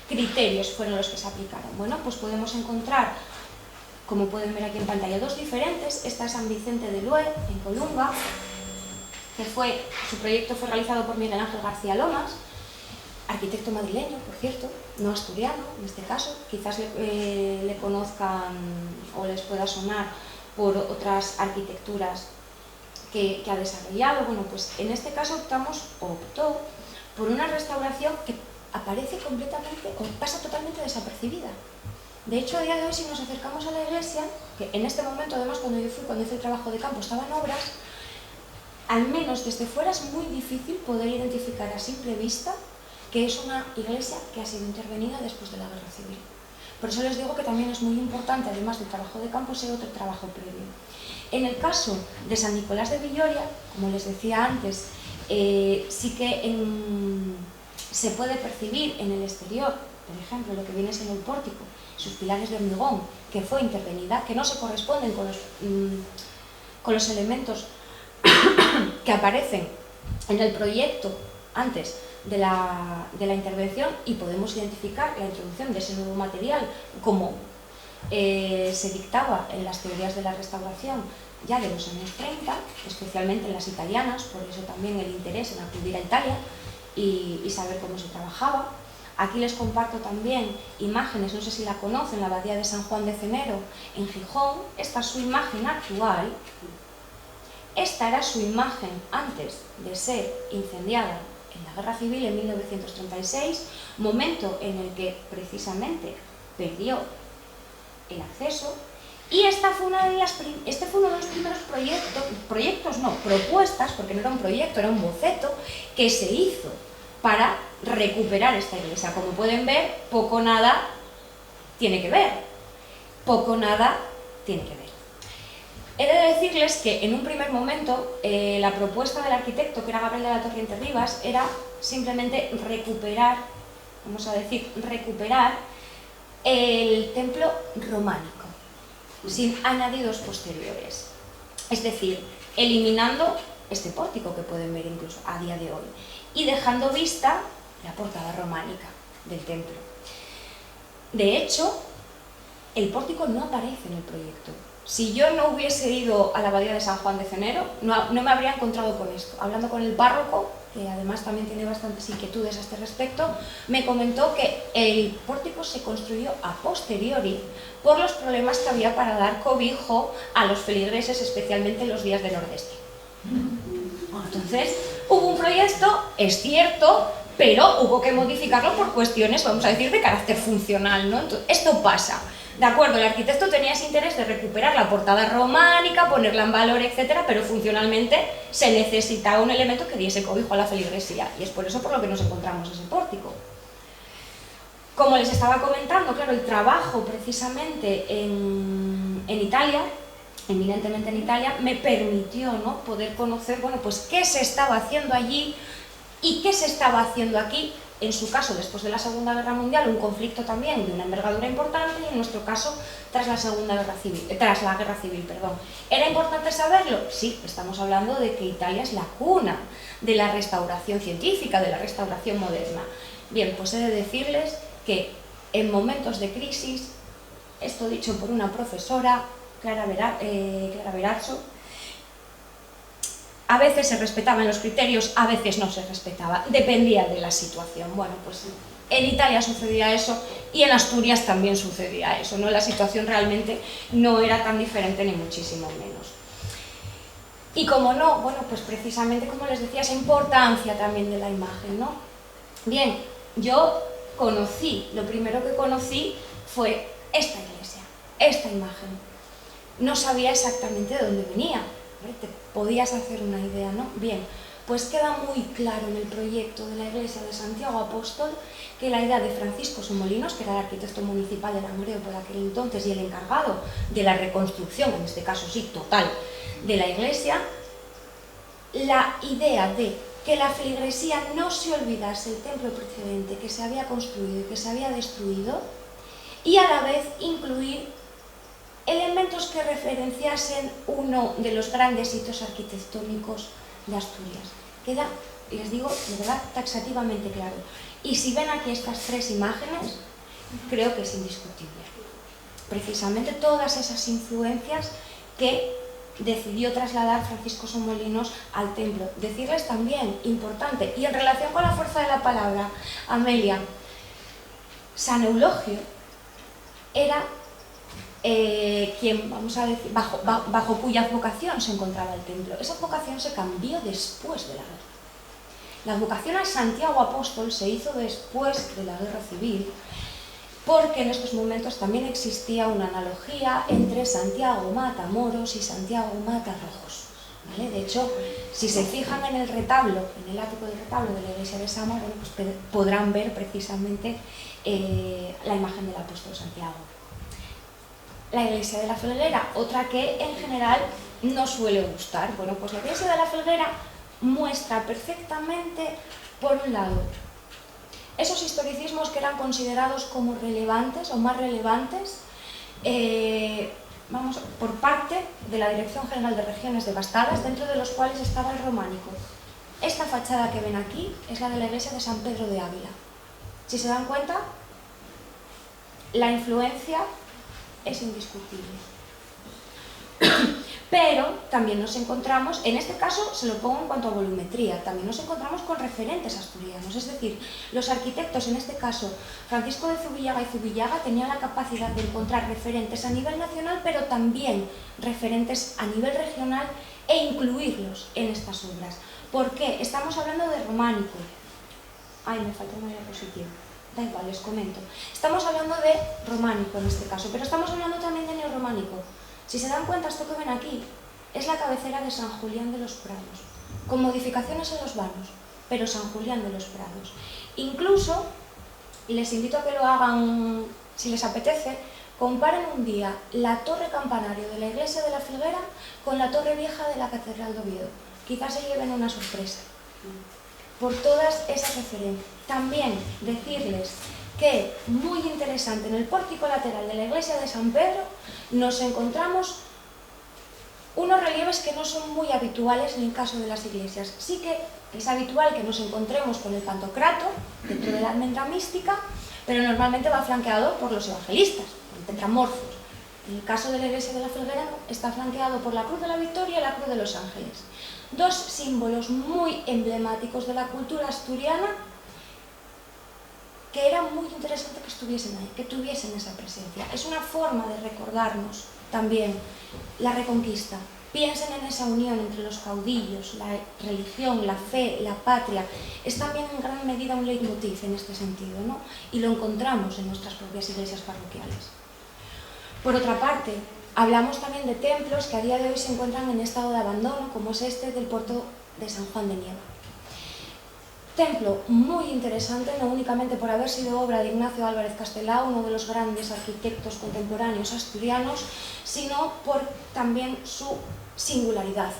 C: criterios fueron los que se aplicaron? Bueno, pues podemos encontrar, como pueden ver aquí en pantalla, dos diferentes. Esta es San Vicente de Llué, en Colunga, que su proyecto fue realizado por Miguel Ángel García Lomas, arquitecto madrileño, por cierto, no asturiano en este caso, quizás le conozcan o les pueda sonar por otras arquitecturas que ha desarrollado. Bueno, pues en este caso optó por una restauración que aparece completamente o pasa totalmente desapercibida. De hecho, a día de hoy, si nos acercamos a la iglesia, que en este momento, además, cuando hice el trabajo de campo, estaban obras, al menos desde fuera es muy difícil poder identificar a simple vista que es una iglesia que ha sido intervenida después de la Guerra Civil. Por eso les digo que también es muy importante, además del trabajo de campo, ese otro trabajo previo. En el caso de San Nicolás de Villoria, como les decía antes, sí que se puede percibir en el exterior, por ejemplo, lo que viene siendo el pórtico, sus pilares de hormigón, que fue intervenida, que no se corresponden con los elementos que aparecen en el proyecto antes de la intervención, y podemos identificar la introducción de ese nuevo material como se dictaba en las teorías de la restauración ya de los años 30, especialmente en las italianas, por eso también el interés en acudir a Italia y saber cómo se trabajaba. Aquí les comparto también imágenes, no sé si la conocen, la abadía de San Juan de Cenero en Gijón. Esta es su imagen actual. Esta era su imagen antes de ser incendiada en la Guerra Civil en 1936, momento en el que precisamente perdió el acceso, y este fue uno de los primeros propuestas, porque no era un proyecto, era un boceto que se hizo para recuperar esta iglesia. Como pueden ver, poco o nada tiene que ver. Poco o nada tiene que ver. He de decirles que en un primer momento la propuesta del arquitecto, que era Gabriel de la Torriente Rivas, era simplemente recuperar el templo románico, sin añadidos posteriores. Es decir, eliminando este pórtico que pueden ver incluso a día de hoy y dejando vista la portada románica del templo. De hecho, el pórtico no aparece en el proyecto. Si yo no hubiese ido a la abadía de San Juan de Cenero, no me habría encontrado con esto. Hablando con el párroco, que además también tiene bastantes inquietudes a este respecto, me comentó que el pórtico se construyó a posteriori por los problemas que había para dar cobijo a los feligreses, especialmente en los días de Nordeste. Entonces, hubo un proyecto, es cierto, pero hubo que modificarlo por cuestiones, vamos a decir, de carácter funcional, ¿no? Entonces, esto pasa. De acuerdo, el arquitecto tenía ese interés de recuperar la portada románica, ponerla en valor, etcétera, pero funcionalmente se necesitaba un elemento que diese cobijo a la feligresía, y es por eso por lo que nos encontramos ese pórtico. Como les estaba comentando, claro, el trabajo precisamente en Italia, eminentemente en Italia, me permitió, ¿no?, poder conocer, bueno, pues qué se estaba haciendo allí y qué se estaba haciendo aquí. En su caso, después de la Segunda Guerra Mundial, un conflicto también de una envergadura importante, y en nuestro caso, tras la Guerra Civil. ¿Era importante saberlo? Sí, estamos hablando de que Italia es la cuna de la restauración científica, de la restauración moderna. Bien, pues he de decirles que en momentos de crisis, esto dicho por una profesora, Clara Verazzo, a veces se respetaban los criterios, a veces no se respetaba, dependía de la situación. Bueno, pues en Italia sucedía eso y en Asturias también sucedía eso, ¿no? La situación realmente no era tan diferente ni muchísimo menos. Y como no, bueno, pues precisamente como les decía, esa importancia también de la imagen, ¿no? Bien, yo lo primero que conocí fue esta iglesia, esta imagen. No sabía exactamente de dónde venía. Te podías hacer una idea, ¿no? Bien, pues queda muy claro en el proyecto de la iglesia de Santiago Apóstol que la idea de Francisco Somolinos, que era el arquitecto municipal de Langreo por aquel entonces y el encargado de la reconstrucción, en este caso sí, total, de la iglesia, la idea de que la feligresía no se olvidase el templo precedente que se había construido y que se había destruido, y a la vez incluir elementos que referenciasen uno de los grandes hitos arquitectónicos de Asturias. Queda, les digo, de verdad, taxativamente claro. Y si ven aquí estas tres imágenes, creo que es indiscutible. Precisamente todas esas influencias que decidió trasladar Francisco Somolinos al templo. Decirles también, importante, y en relación con la fuerza de la palabra, Amelia, San Eulogio era quien, vamos a decir, bajo cuya advocación se encontraba el templo. Esa advocación se cambió después de la guerra. La advocación a Santiago Apóstol se hizo después de la Guerra Civil, porque en estos momentos también existía una analogía entre Santiago Matamoros y Santiago Matarrojos. ¿vale? De hecho, si se fijan en el retablo, en el ático del retablo de la iglesia de Sama, bueno, pues podrán ver precisamente la imagen del apóstol Santiago. La iglesia de la Felguera, otra que en general no suele gustar. Bueno, pues la iglesia de la Felguera muestra perfectamente, por un lado, esos historicismos que eran considerados como relevantes o más relevantes, por parte de la Dirección General de Regiones Devastadas, dentro de los cuales estaba el románico. Esta fachada que ven aquí es la de la iglesia de San Pedro de Ávila. Si se dan cuenta, la influencia es indiscutible. Pero también nos encontramos, en este caso se lo pongo en cuanto a volumetría, también nos encontramos con referentes asturianos, es decir, los arquitectos, en este caso Francisco de Zubillaga y Zubillaga, tenían la capacidad de encontrar referentes a nivel nacional, pero también referentes a nivel regional e incluirlos en estas obras. ¿Por qué? Estamos hablando de románico. Ay, me falta una diapositiva. Da igual, les comento. Estamos hablando de románico en este caso, pero estamos hablando también de neorrománico. Si se dan cuenta, esto que ven aquí es la cabecera de San Julián de los Prados, con modificaciones en los vanos, pero San Julián de los Prados. Incluso, les invito a que lo hagan si les apetece, comparen un día la torre campanario de la iglesia de la Felguera con la torre vieja de la Catedral de Oviedo. Quizás se lleven una sorpresa por todas esas referencias. También decirles que, muy interesante, en el pórtico lateral de la iglesia de San Pedro nos encontramos unos relieves que no son muy habituales en el caso de las iglesias. Sí que es habitual que nos encontremos con el Pantocrato dentro de la almendra mística, pero normalmente va flanqueado por los evangelistas, por tetramorfos. En el caso de la iglesia de la Felguera está flanqueado por la Cruz de la Victoria y la Cruz de los Ángeles. Dos símbolos muy emblemáticos de la cultura asturiana que era muy interesante que estuviesen ahí, que tuviesen esa presencia. Es una forma de recordarnos también la Reconquista. Piensen en esa unión entre los caudillos, la religión, la fe, la patria. Es también en gran medida un leitmotiv en este sentido, ¿no? Y lo encontramos en nuestras propias iglesias parroquiales. Por otra parte, hablamos también de templos que a día de hoy se encuentran en estado de abandono, como es este del puerto de San Juan de Nieva. Templo muy interesante, no únicamente por haber sido obra de Ignacio Álvarez Castelao, uno de los grandes arquitectos contemporáneos asturianos, sino por también su singularidad.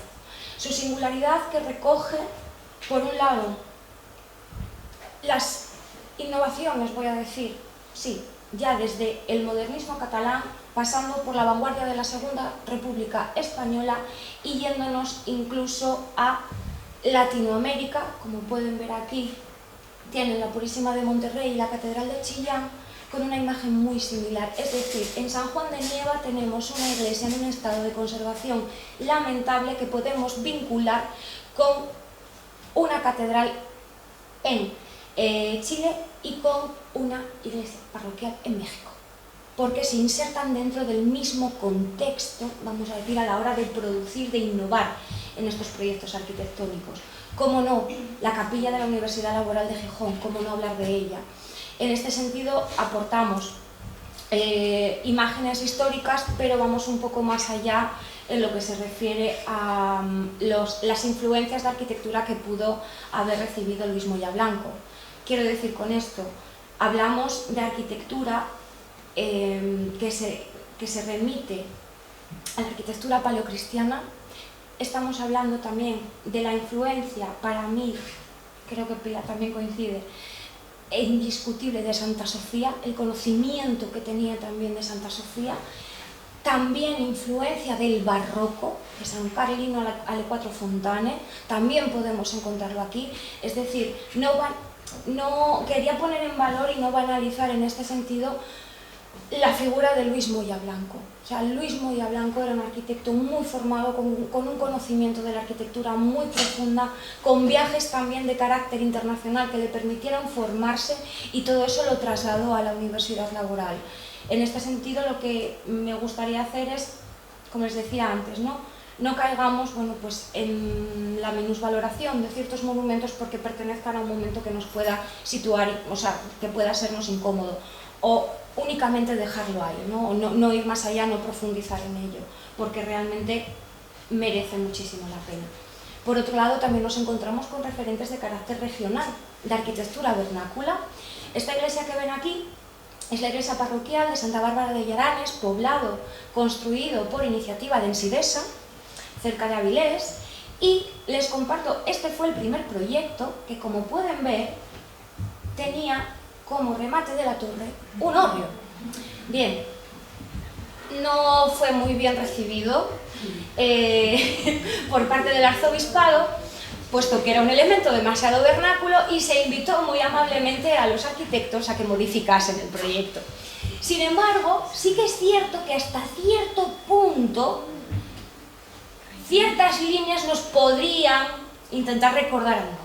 C: Su singularidad que recoge, por un lado, las innovaciones, voy a decir, sí, ya desde el modernismo catalán, pasando por la vanguardia de la Segunda República Española y yéndonos incluso a Latinoamérica, como pueden ver aquí, tienen la Purísima de Monterrey y la Catedral de Chillán con una imagen muy similar. Es decir, en San Juan de Nieva tenemos una iglesia en un estado de conservación lamentable que podemos vincular con una catedral en Chile y con una iglesia parroquial en México, porque se insertan dentro del mismo contexto, vamos a decir, a la hora de producir, de innovar en estos proyectos arquitectónicos. ¿Cómo no? La capilla de la Universidad Laboral de Gijón, ¿cómo no hablar de ella? En este sentido aportamos imágenes históricas, pero vamos un poco más allá en lo que se refiere a las influencias de arquitectura que pudo haber recibido Luis Moya Blanco. Quiero decir con esto, hablamos de arquitectura que se remite a la arquitectura paleocristiana. Estamos hablando también de la influencia, para mí, creo que Pilar también coincide, indiscutible de Santa Sofía, el conocimiento que tenía también de Santa Sofía, también influencia del barroco, de San Carlino alle Quattro Fontane, también podemos encontrarlo aquí. Es decir, no quería poner en valor y no banalizar en este sentido la figura de Luis Moya Blanco. O sea, Luis Moya Blanco era un arquitecto muy formado, con un conocimiento de la arquitectura muy profunda, con viajes también de carácter internacional que le permitieron formarse, y todo eso lo trasladó a la Universidad Laboral. En este sentido, lo que me gustaría hacer es, como les decía antes, no caigamos, bueno, pues en la minusvaloración de ciertos monumentos porque pertenezcan a un momento que nos pueda situar, o sea, que pueda sernos incómodo, o únicamente dejarlo ahí, no ir más allá, no profundizar en ello, porque realmente merece muchísimo la pena. Por otro lado, también nos encontramos con referentes de carácter regional, de arquitectura vernácula. Esta iglesia que ven aquí es la iglesia parroquial de Santa Bárbara de Llaranes, poblado, construido por iniciativa de Ensidesa, cerca de Avilés, y les comparto, este fue el primer proyecto que, como pueden ver, tenía como remate de la torre un hórreo. Bien, no fue muy bien recibido por parte del arzobispado, puesto que era un elemento demasiado vernáculo, y se invitó muy amablemente a los arquitectos a que modificasen el proyecto. Sin embargo, sí que es cierto que hasta cierto punto ciertas líneas nos podrían intentar recordar algo.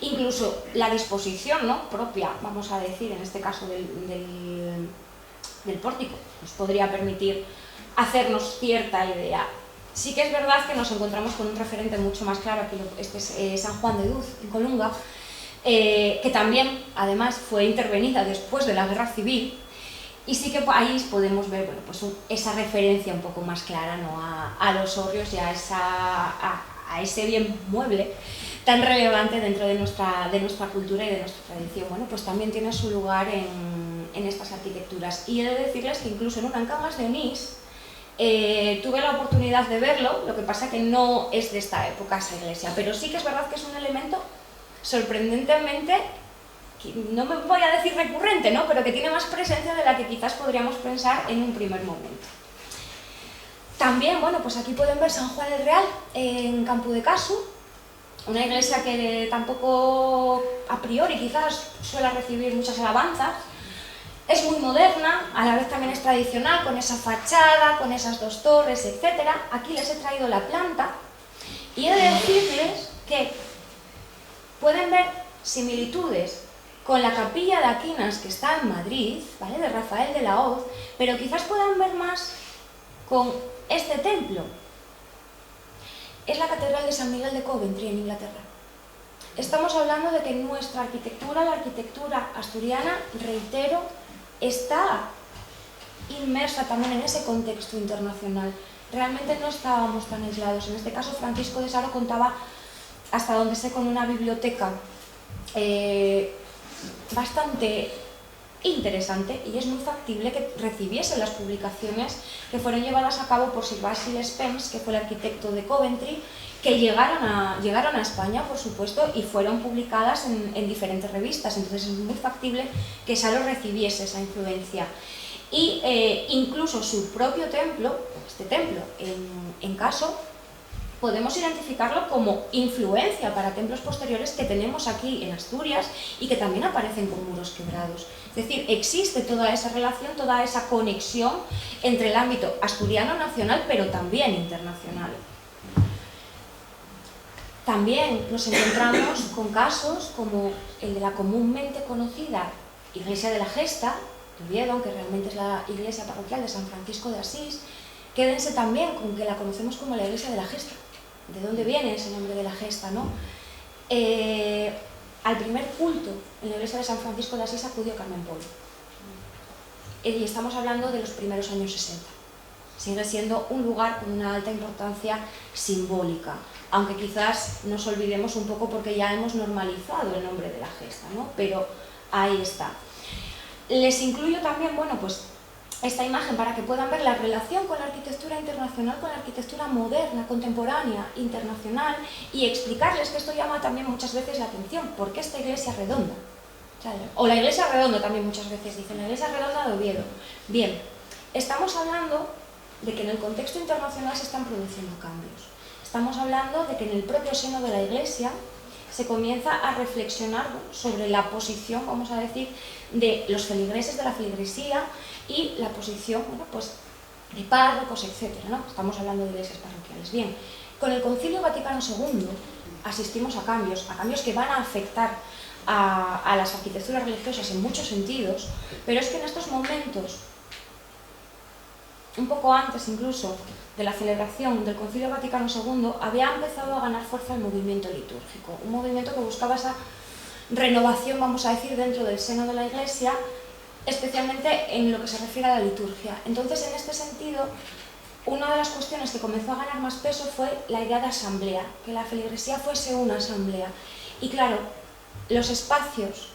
C: Incluso la disposición, ¿no?, propia, vamos a decir, en este caso del pórtico, nos podría permitir hacernos cierta idea. Sí que es verdad que nos encontramos con un referente mucho más claro, aquí este es San Juan de Duz, en Colunga, que también, además, fue intervenida después de la Guerra Civil, y sí que ahí podemos ver, bueno, pues esa referencia un poco más clara, ¿no?, a los hórreos y a ese bien mueble tan relevante dentro de nuestra cultura y de nuestra tradición. Bueno, pues también tiene su lugar en estas arquitecturas. Y he de decirles que incluso en una en Cangas de Onís tuve la oportunidad de verlo, lo que pasa que no es de esta época esa iglesia, pero sí que es verdad que es un elemento sorprendentemente, no me voy a decir recurrente, ¿no?, pero que tiene más presencia de la que quizás podríamos pensar en un primer momento. También, bueno, pues aquí pueden ver San Juan del Real en Campo de Casu, una iglesia que tampoco a priori quizás suele recibir muchas alabanzas. Es muy moderna, a la vez también es tradicional, con esa fachada, con esas dos torres, etc. Aquí les he traído la planta y he de decirles que pueden ver similitudes con la capilla de Aquinas que está en Madrid, ¿vale?, de Rafael de la Hoz, pero quizás puedan ver más con este templo. Es la Catedral de San Miguel de Coventry, en Inglaterra. Estamos hablando de que nuestra arquitectura, la arquitectura asturiana, reitero, está inmersa también en ese contexto internacional. Realmente no estábamos tan aislados. En este caso, Francisco de Saro contaba, hasta donde sé, con una biblioteca bastante interesante, y es muy factible que recibiesen las publicaciones que fueron llevadas a cabo por Sir Basil Spence, que fue el arquitecto de Coventry, que llegaron a España, por supuesto, y fueron publicadas en diferentes revistas. Entonces es muy factible que Salo recibiese esa influencia. Y incluso su propio templo, este templo en Caso, podemos identificarlo como influencia para templos posteriores que tenemos aquí en Asturias y que también aparecen con muros quebrados. Es decir, existe toda esa relación, toda esa conexión entre el ámbito asturiano nacional, pero también internacional. También nos encontramos con casos como el de la comúnmente conocida Iglesia de la Gesta, de Oviedo, aunque realmente es la iglesia parroquial de San Francisco de Asís. Quédense también con que la conocemos como la Iglesia de la Gesta. ¿De dónde viene ese nombre de la Gesta, no? Al primer culto en la iglesia de San Francisco de Asís acudió Carmen Polo. Y estamos hablando de los primeros años 60. Sigue siendo un lugar con una alta importancia simbólica, aunque quizás nos olvidemos un poco porque ya hemos normalizado el nombre de la Gesta, ¿no? Pero ahí está. Les incluyo también, bueno, pues esta imagen para que puedan ver la relación con la arquitectura internacional, con la arquitectura moderna, contemporánea, internacional, y explicarles que esto llama también muchas veces la atención. ¿Por qué esta iglesia redonda? O la iglesia redonda también muchas veces dicen, la iglesia redonda de Oviedo. Bien, estamos hablando de que en el contexto internacional se están produciendo cambios. Estamos hablando de que en el propio seno de la iglesia se comienza a reflexionar sobre la posición, vamos a decir, de los feligreses, de la feligresía, y la posición, bueno, pues, de párrocos, etc., ¿no? Estamos hablando de iglesias parroquiales. Bien, con el Concilio Vaticano II asistimos a cambios que van a afectar a las arquitecturas religiosas en muchos sentidos, pero es que en estos momentos, un poco antes incluso de la celebración del Concilio Vaticano II, había empezado a ganar fuerza el movimiento litúrgico, un movimiento que buscaba esa renovación, vamos a decir, dentro del seno de la Iglesia, especialmente en lo que se refiere a la liturgia. Entonces, en este sentido, una de las cuestiones que comenzó a ganar más peso fue la idea de asamblea, que la feligresía fuese una asamblea. Y claro, los espacios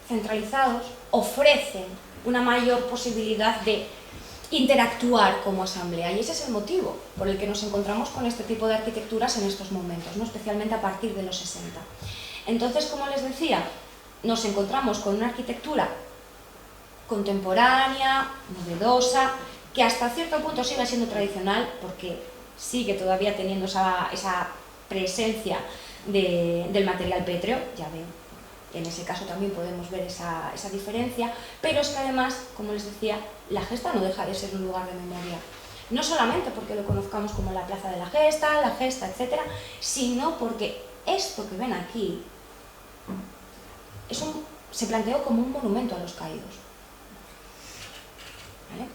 C: centralizados ofrecen una mayor posibilidad de interactuar como asamblea, y ese es el motivo por el que nos encontramos con este tipo de arquitecturas en estos momentos, ¿no? Especialmente a partir de los 60. Entonces, como les decía, nos encontramos con una arquitectura contemporánea, novedosa, que hasta cierto punto sigue siendo tradicional, porque sigue todavía teniendo esa presencia del material pétreo, ya ven. En ese caso también podemos ver esa diferencia, pero es que además, como les decía, la Gesta no deja de ser un lugar de memoria. No solamente porque lo conozcamos como la Plaza de la Gesta, etc., sino porque esto que ven aquí se planteó como un monumento a los caídos. ¿Vale?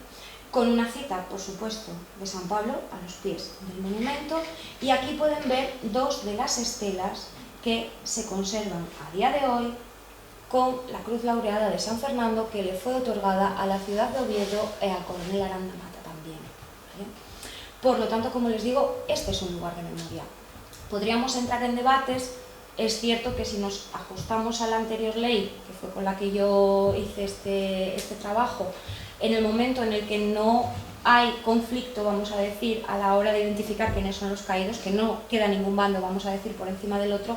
C: Con una cita, por supuesto, de San Pablo a los pies del monumento, y aquí pueden ver dos de las estelas que se conservan a día de hoy con la Cruz Laureada de San Fernando, que le fue otorgada a la ciudad de Oviedo y al coronel Aranda Mata también. ¿Vale? Por lo tanto, como les digo, este es un lugar de memoria. Podríamos entrar en debates. Es cierto que si nos ajustamos a la anterior ley, que fue con la que yo hice este trabajo, en el momento en el que no hay conflicto, vamos a decir, a la hora de identificar quiénes son los caídos, que no queda ningún bando, vamos a decir, por encima del otro,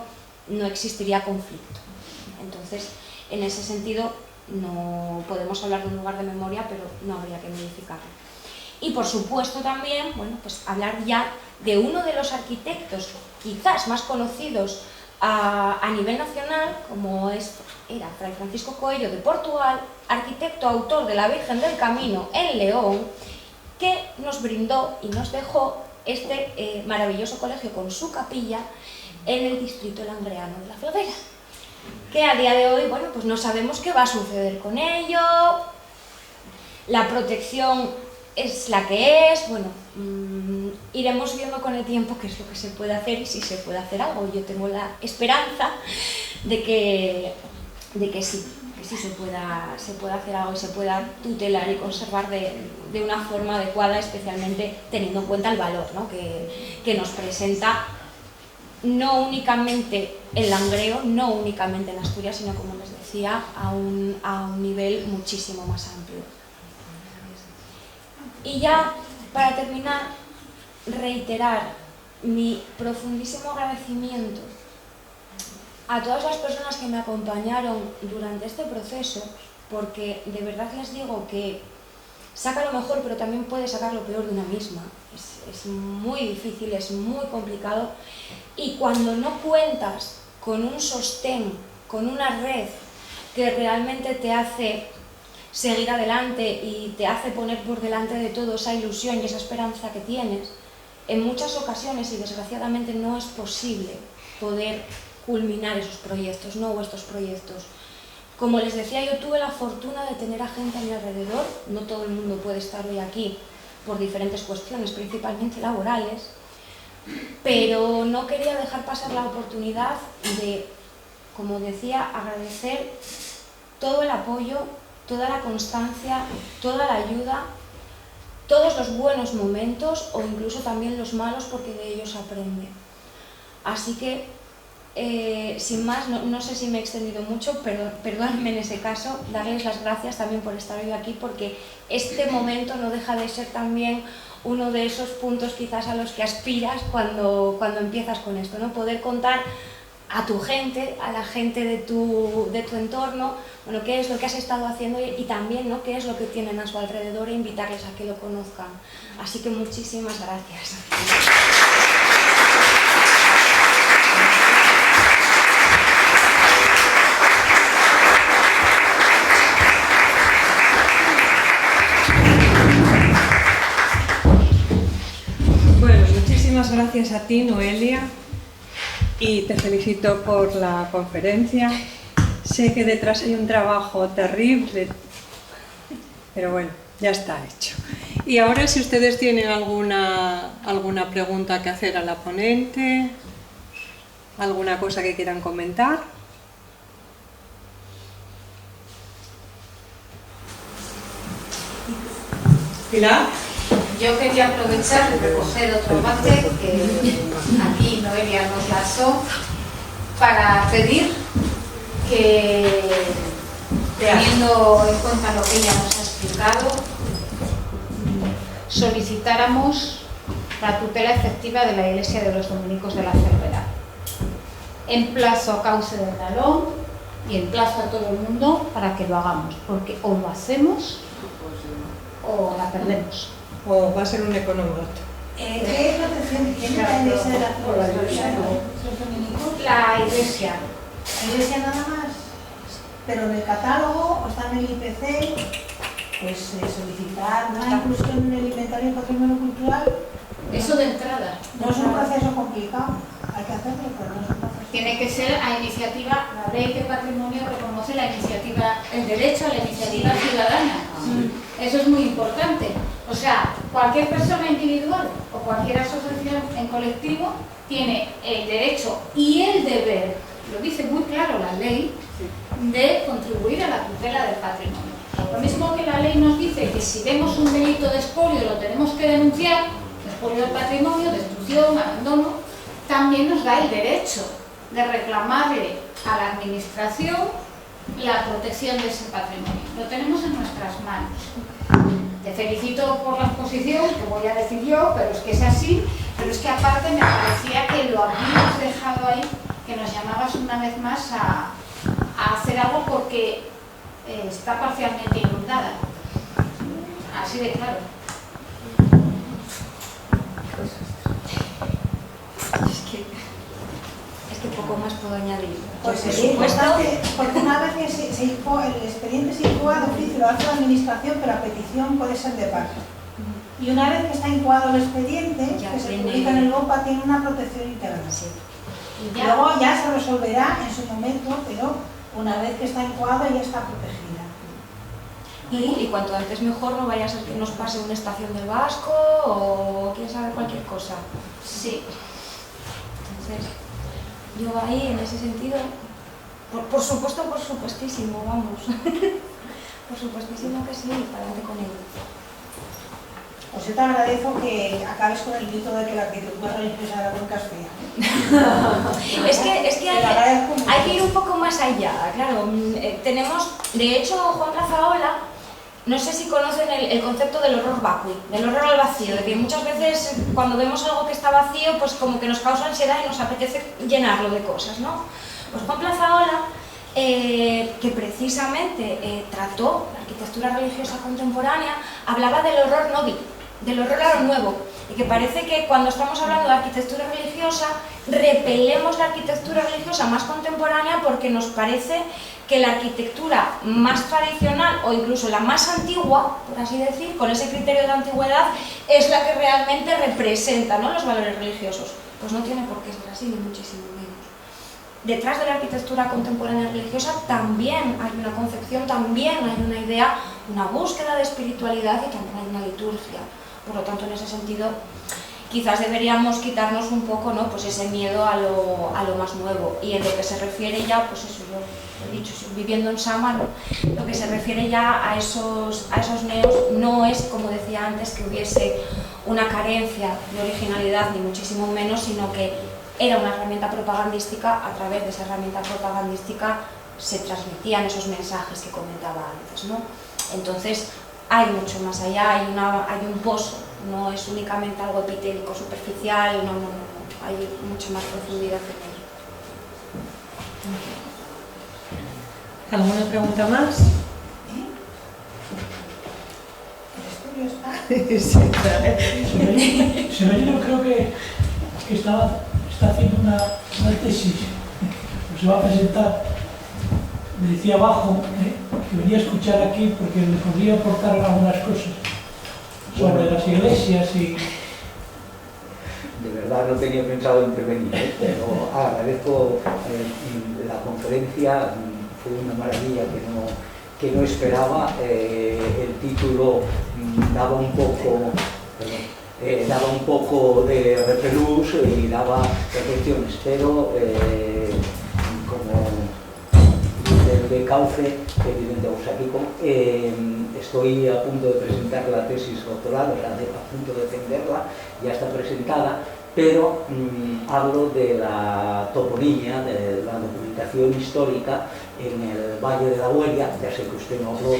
C: no existiría conflicto. Entonces, en ese sentido, no podemos hablar de un lugar de memoria, pero no habría que modificarlo. Y por supuesto también, bueno, pues hablar ya de uno de los arquitectos quizás más conocidos a nivel nacional, como era Fray Francisco Coello de Portugal, arquitecto autor de la Virgen del Camino en León, que nos brindó y nos dejó este maravilloso colegio con su capilla en el distrito langreano de La Felguera, que a día de hoy, bueno, pues no sabemos qué va a suceder con ello, la protección es la que es, bueno, iremos viendo con el tiempo qué es lo que se puede hacer y si se puede hacer algo. Yo tengo la esperanza de que sí se pueda hacer algo y se pueda tutelar y conservar de una forma adecuada, especialmente teniendo en cuenta el valor, ¿no? que nos presenta no únicamente el Langreo, no únicamente en Asturias, sino, como les decía, a un nivel muchísimo más amplio. Y ya, para terminar, reiterar mi profundísimo agradecimiento a todas las personas que me acompañaron durante este proceso, porque de verdad les digo que saca lo mejor, pero también puede sacar lo peor de una misma. Es muy difícil, es muy complicado, y cuando no cuentas con un sostén, con una red que realmente te hace seguir adelante y te hace poner por delante de todo esa ilusión y esa esperanza que tienes, en muchas ocasiones, y desgraciadamente no es posible poder culminar esos proyectos, ¿no? O estos proyectos. Como les decía, yo tuve la fortuna de tener a gente a mi alrededor, no todo el mundo puede estar hoy aquí por diferentes cuestiones, principalmente laborales, pero no quería dejar pasar la oportunidad de, como decía, agradecer todo el apoyo, toda la constancia, toda la ayuda, todos los buenos momentos o incluso también los malos, porque de ellos aprende. Así que, sin más, no sé si me he extendido mucho, pero perdónenme en ese caso, darles las gracias también por estar hoy aquí, porque este momento no deja de ser también uno de esos puntos quizás a los que aspiras cuando empiezas con esto, ¿no? Poder contar a tu gente, a la gente de tu entorno, bueno, qué es lo que has estado haciendo y también, ¿no?, qué es lo que tienen a su alrededor, e invitarles a que lo conozcan. Así que muchísimas gracias.
A: Bueno, muchísimas gracias a ti, Noelia, y te felicito por la conferencia. Sé que detrás hay un trabajo terrible, pero bueno, ya está hecho. Y ahora, si ustedes tienen alguna pregunta que hacer a la ponente, alguna cosa que quieran comentar. Pilar.
B: Yo quería aprovechar y recoger otro bate que aquí Noelia nos lanzó para pedir que, teniendo en cuenta lo que ella nos ha explicado, solicitáramos la tutela efectiva de la Iglesia de los Dominicos de la Cervera. Emplazo a Cauce de Nalón y emplazo a todo el mundo para que lo hagamos, porque o lo hacemos o la perdemos.
A: O va a ser un economato.
D: ¿Qué protección tiene la Iglesia de la Cervera?
B: La Iglesia.
D: ¿La Iglesia nada más? Pero en el catálogo o está en el IPC, pues solicitar, ¿no? Incluso en el inventario de patrimonio cultural.
B: Eso de entrada.
D: No es un proceso complicado, hay que hacerlo, pero no es un proceso.
B: Tiene que ser a iniciativa, la ley de patrimonio reconoce la iniciativa, el derecho a la iniciativa ciudadana. Eso es muy importante. O sea, cualquier persona individual o cualquier asociación en colectivo tiene el derecho y el deber, lo dice muy claro la ley, de contribuir a la tutela del patrimonio. Lo mismo que la ley nos dice que si vemos un delito de expolio lo tenemos que denunciar, expolio del patrimonio, destrucción, abandono, también nos da el derecho de reclamarle a la administración la protección de ese patrimonio. Lo tenemos en nuestras manos. Te felicito por la exposición, que voy a decir yo, pero es que es así, pero es que aparte me parecía que lo habíamos dejado ahí, que nos llamabas una vez más a hacer algo porque está parcialmente inundada. Así de claro.
C: Es que poco más puedo añadir.
D: Pues es importante, porque una vez que el expediente se incoa de oficio, lo hace la administración, pero la petición puede ser de parte. Y una vez que está incoado el expediente,
C: Ya
D: que se
C: tiene-
D: publica en el BOPA, tiene una protección integral.
C: Sí.
B: Y ya,
D: Luego ya se resolverá en su momento, pero una vez que está incoado ya está protegida.
C: Y cuanto antes mejor, no vaya a ser que nos pase una estación del Vasco o quién sabe cualquier cosa.
B: sí.
C: Entonces, yo ahí en ese sentido, por supuesto, por supuestísimo, vamos. Por supuestísimo que sí, para adelante con ello.
D: Pues yo te agradezco que acabes con el mito de que la arquitectura religiosa de la cuenca es fea.
C: Es que
D: Te lo agradezco mucho.
C: hay que ir un poco más allá, claro. Tenemos, de hecho, Juan Plazaola, no sé si conocen el concepto del horror vacui, del horror al vacío, de que muchas veces cuando vemos algo que está vacío, pues como que nos causa ansiedad y nos apetece llenarlo de cosas, ¿no? Pues Juan Plazaola, que precisamente trató la arquitectura religiosa contemporánea, hablaba del horror novi, del horror a lo nuevo, y que parece que cuando estamos hablando de arquitectura religiosa, repelemos la arquitectura religiosa más contemporánea porque nos parece que la arquitectura más tradicional o incluso la más antigua, por así decir, con ese criterio de antigüedad, es la que realmente representa, ¿no?, los valores religiosos. Pues no tiene por qué ser así, ni muchísimo menos. Detrás de la arquitectura contemporánea religiosa también hay una concepción, también hay una idea, una búsqueda de espiritualidad y también hay una liturgia. Por lo tanto, en ese sentido, quizás deberíamos quitarnos un poco, ¿no?, pues ese miedo a lo más nuevo. Y en lo que se refiere ya, pues eso, yo he dicho, viviendo en Sama, ¿no?, lo que se refiere ya a esos neos, no es, como decía antes, que hubiese una carencia de originalidad, ni muchísimo menos, sino que era una herramienta propagandística. A través de esa herramienta propagandística se transmitían esos mensajes que comentaba antes, ¿no? Entonces, hay mucho más allá, hay un pozo, no es únicamente algo epitélico, superficial, no, hay mucha más profundidad en ello.
A: ¿Alguna pregunta más?
D: ¿El estudio está?
A: Sí, claro.
E: Severino creo que está haciendo una tesis, se va a presentar. Me decía abajo que venía a escuchar aquí porque le podría aportar algunas cosas sobre las iglesias y...
F: De verdad no tenía pensado intervenir, pero agradezco la conferencia, fue una maravilla que no esperaba. El título daba un poco de repelús y daba reflexiones, pero como dice de Cauce, evidente, o sea, aquí estoy a punto de presentar la tesis doctoral, o sea, a punto de defenderla, ya está presentada, pero hablo de la toponimia, de la documentación histórica en el Valle de la Hueria. Ya sé que usted no habló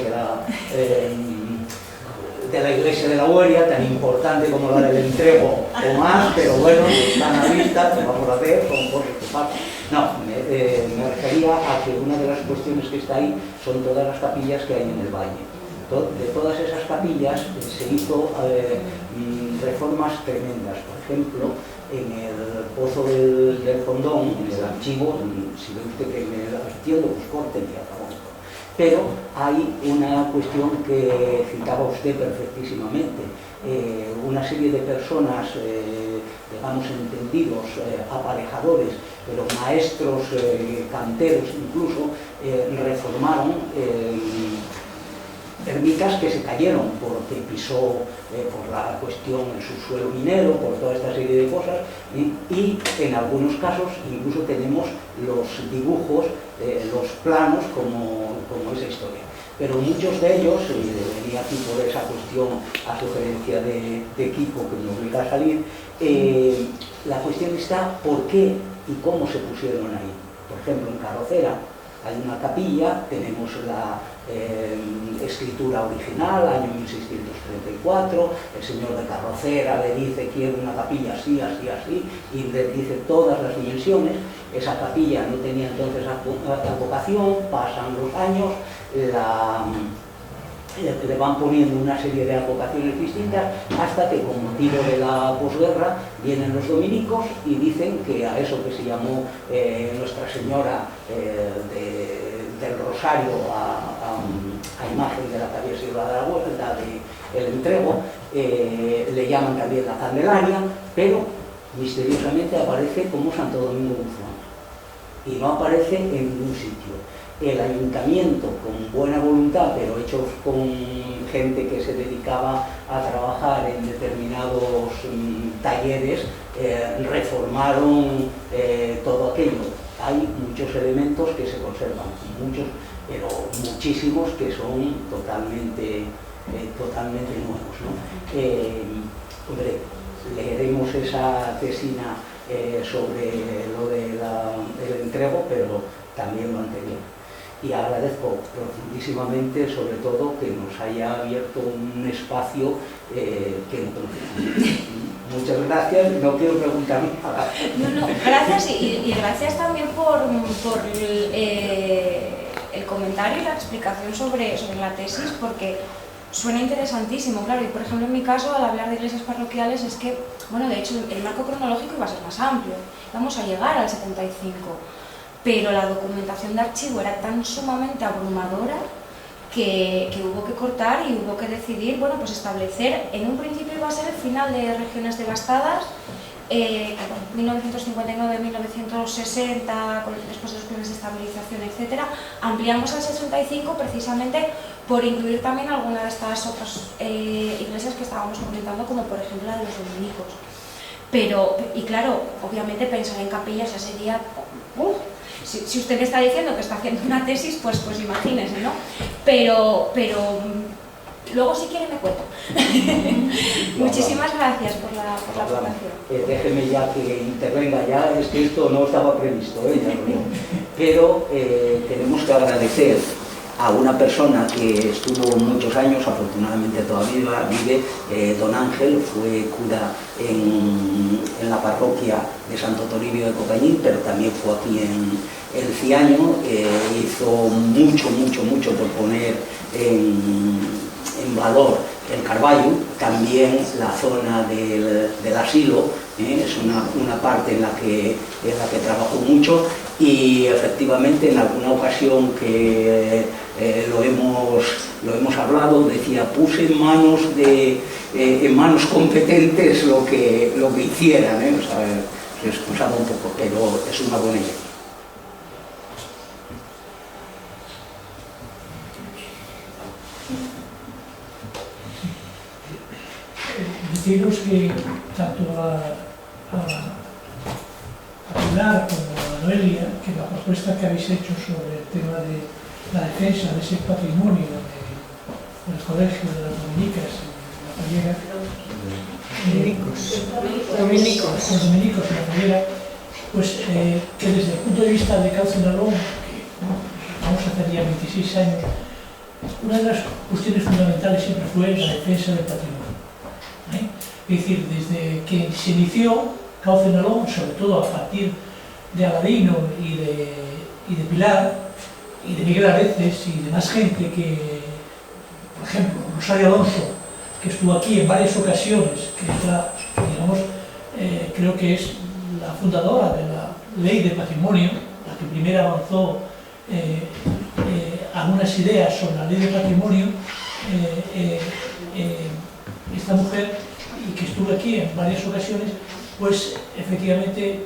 F: de la iglesia de la Hueria, tan importante como la del Entrego o más, pero bueno, están a vista, ¿qué vamos a hacer? Son cosas que pasan. No, me refería a que una de las cuestiones que está ahí son todas las capillas que hay en el valle. De todas esas capillas se hizo reformas tremendas. Por ejemplo, en el Pozo del Fondón, en el archivo, si ve usted que me lo entiendo, pues corten y acabamos. Pero hay una cuestión que citaba usted perfectísimamente. Una serie de personas, digamos, entendidos, aparejadores, pero maestros, canteros incluso, reformaron ermitas que se cayeron porque pisó por la cuestión el subsuelo minero, por toda esta serie de cosas, y en algunos casos incluso tenemos los dibujos, los planos como esa historia. Pero muchos de ellos, venía aquí por esa cuestión a sugerencia de equipo que me obliga a salir, la cuestión está por qué y cómo se pusieron ahí. Por ejemplo, en Carrocera hay una capilla, tenemos la escritura original, año 1634, el señor de Carrocera le dice quiero una capilla así, así, así, y le dice todas las dimensiones. Esa capilla no tenía entonces advocación, pasan los años, le van poniendo una serie de advocaciones distintas hasta que con motivo de la posguerra vienen los dominicos y dicen que a eso que se llamó Nuestra Señora del Rosario a imagen de la que había sido la de la Vuelta, del Entrego, le llaman también la Candelaria, pero misteriosamente aparece como Santo Domingo Guzmán y no aparece en ningún sitio. El ayuntamiento, con buena voluntad, pero hechos con gente que se dedicaba a trabajar en determinados talleres, reformaron todo aquello. Hay muchos elementos que se conservan, muchos, pero muchísimos que son totalmente nuevos, ¿no? Hombre, leeremos esa tesina sobre lo del Entrego, pero también lo anterior. Y agradezco profundísimamente, sobre todo, que nos haya abierto un espacio que no conocíamos. Muchas gracias, no quiero preguntar nada.
C: No, gracias y gracias también por el comentario y la explicación sobre la tesis, porque suena interesantísimo, claro. Y por ejemplo, en mi caso, al hablar de iglesias parroquiales, es que, bueno, de hecho, el marco cronológico iba a ser más amplio. Vamos a llegar al 75. Pero la documentación de archivo era tan sumamente abrumadora que hubo que cortar y hubo que decidir, bueno, pues establecer, en un principio iba a ser el final de regiones devastadas, 1959-1960, después de los planes de estabilización, etc. Ampliamos al 65 precisamente por incluir también alguna de estas otras iglesias que estábamos comentando, como por ejemplo la de los dominicos. Pero, y claro, obviamente pensar en capillas ya sería... Si usted me está diciendo que está haciendo una tesis, pues imagínese, ¿no? Pero luego si quiere me cuento. Muchísimas gracias por la aportación.
F: Déjeme ya que intervenga ya, es que esto no estaba previsto, ya lo veo. Pero tenemos que agradecer a una persona que estuvo muchos años, afortunadamente todavía vive, don Ángel, fue cura en la parroquia de Santo Toribio de Cocañín, pero también fue aquí en el Ciaño, hizo mucho por poner en valor el Carballo, también la zona del asilo, es una parte en la que trabajó mucho, y efectivamente en alguna ocasión que lo hemos hablado, decía, puse en manos competentes lo que hicieran, o sea, se excusaba un poco, pero es una buena idea.
E: Deciros que tanto a Pilar como a Noelia, que la propuesta que habéis hecho sobre el tema de la defensa de ese patrimonio del colegio de las dominicas en la Fallera, los dominicos en la Fallera, pues que desde el punto de vista de Cauce Nalón, que vamos a hacer ya 26 años, una de las cuestiones fundamentales siempre fue la defensa del patrimonio. Es decir, desde que se inició Cauce Nalón, sobre todo a partir de Aladino y de Pilar, y de Miguel Areces y de más gente que, por ejemplo, Rosario Alonso, que estuvo aquí en varias ocasiones, que es la, digamos, creo que es la fundadora de la Ley de Patrimonio, la que primero avanzó algunas ideas sobre la Ley de Patrimonio, esta mujer, y que estuvo aquí en varias ocasiones, pues efectivamente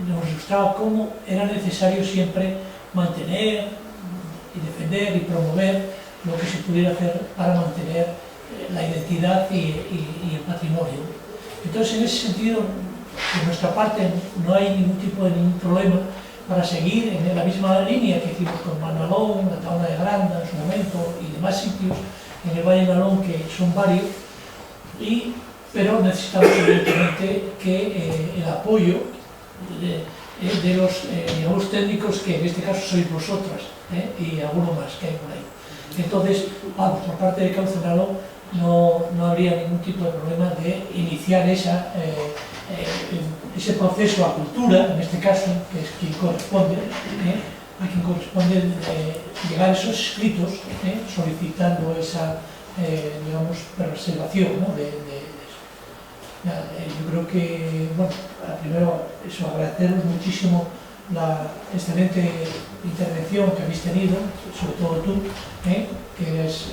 E: nos mostraba cómo era necesario siempre mantener y defender y promover lo que se pudiera hacer para mantener la identidad y el patrimonio. Entonces, en ese sentido, por nuestra parte no hay ningún tipo de problema para seguir en la misma línea que hicimos con Manalón, la Taona de Granda en su momento y demás sitios en el Valle de Nalón, que son varios, pero necesitamos evidentemente que el apoyo de los digamos, técnicos, que en este caso sois vosotras, y alguno más que hay por ahí. Entonces, vamos, por parte de Cauce Nalón no habría ningún tipo de problema de iniciar ese proceso a cultura, en este caso, que es quien corresponde, a quien corresponde llegar a esos escritos solicitando esa, digamos, preservación, ¿no? Yo creo que, bueno, primero eso, agradeceros muchísimo la excelente intervención que habéis tenido, sobre todo tú, que es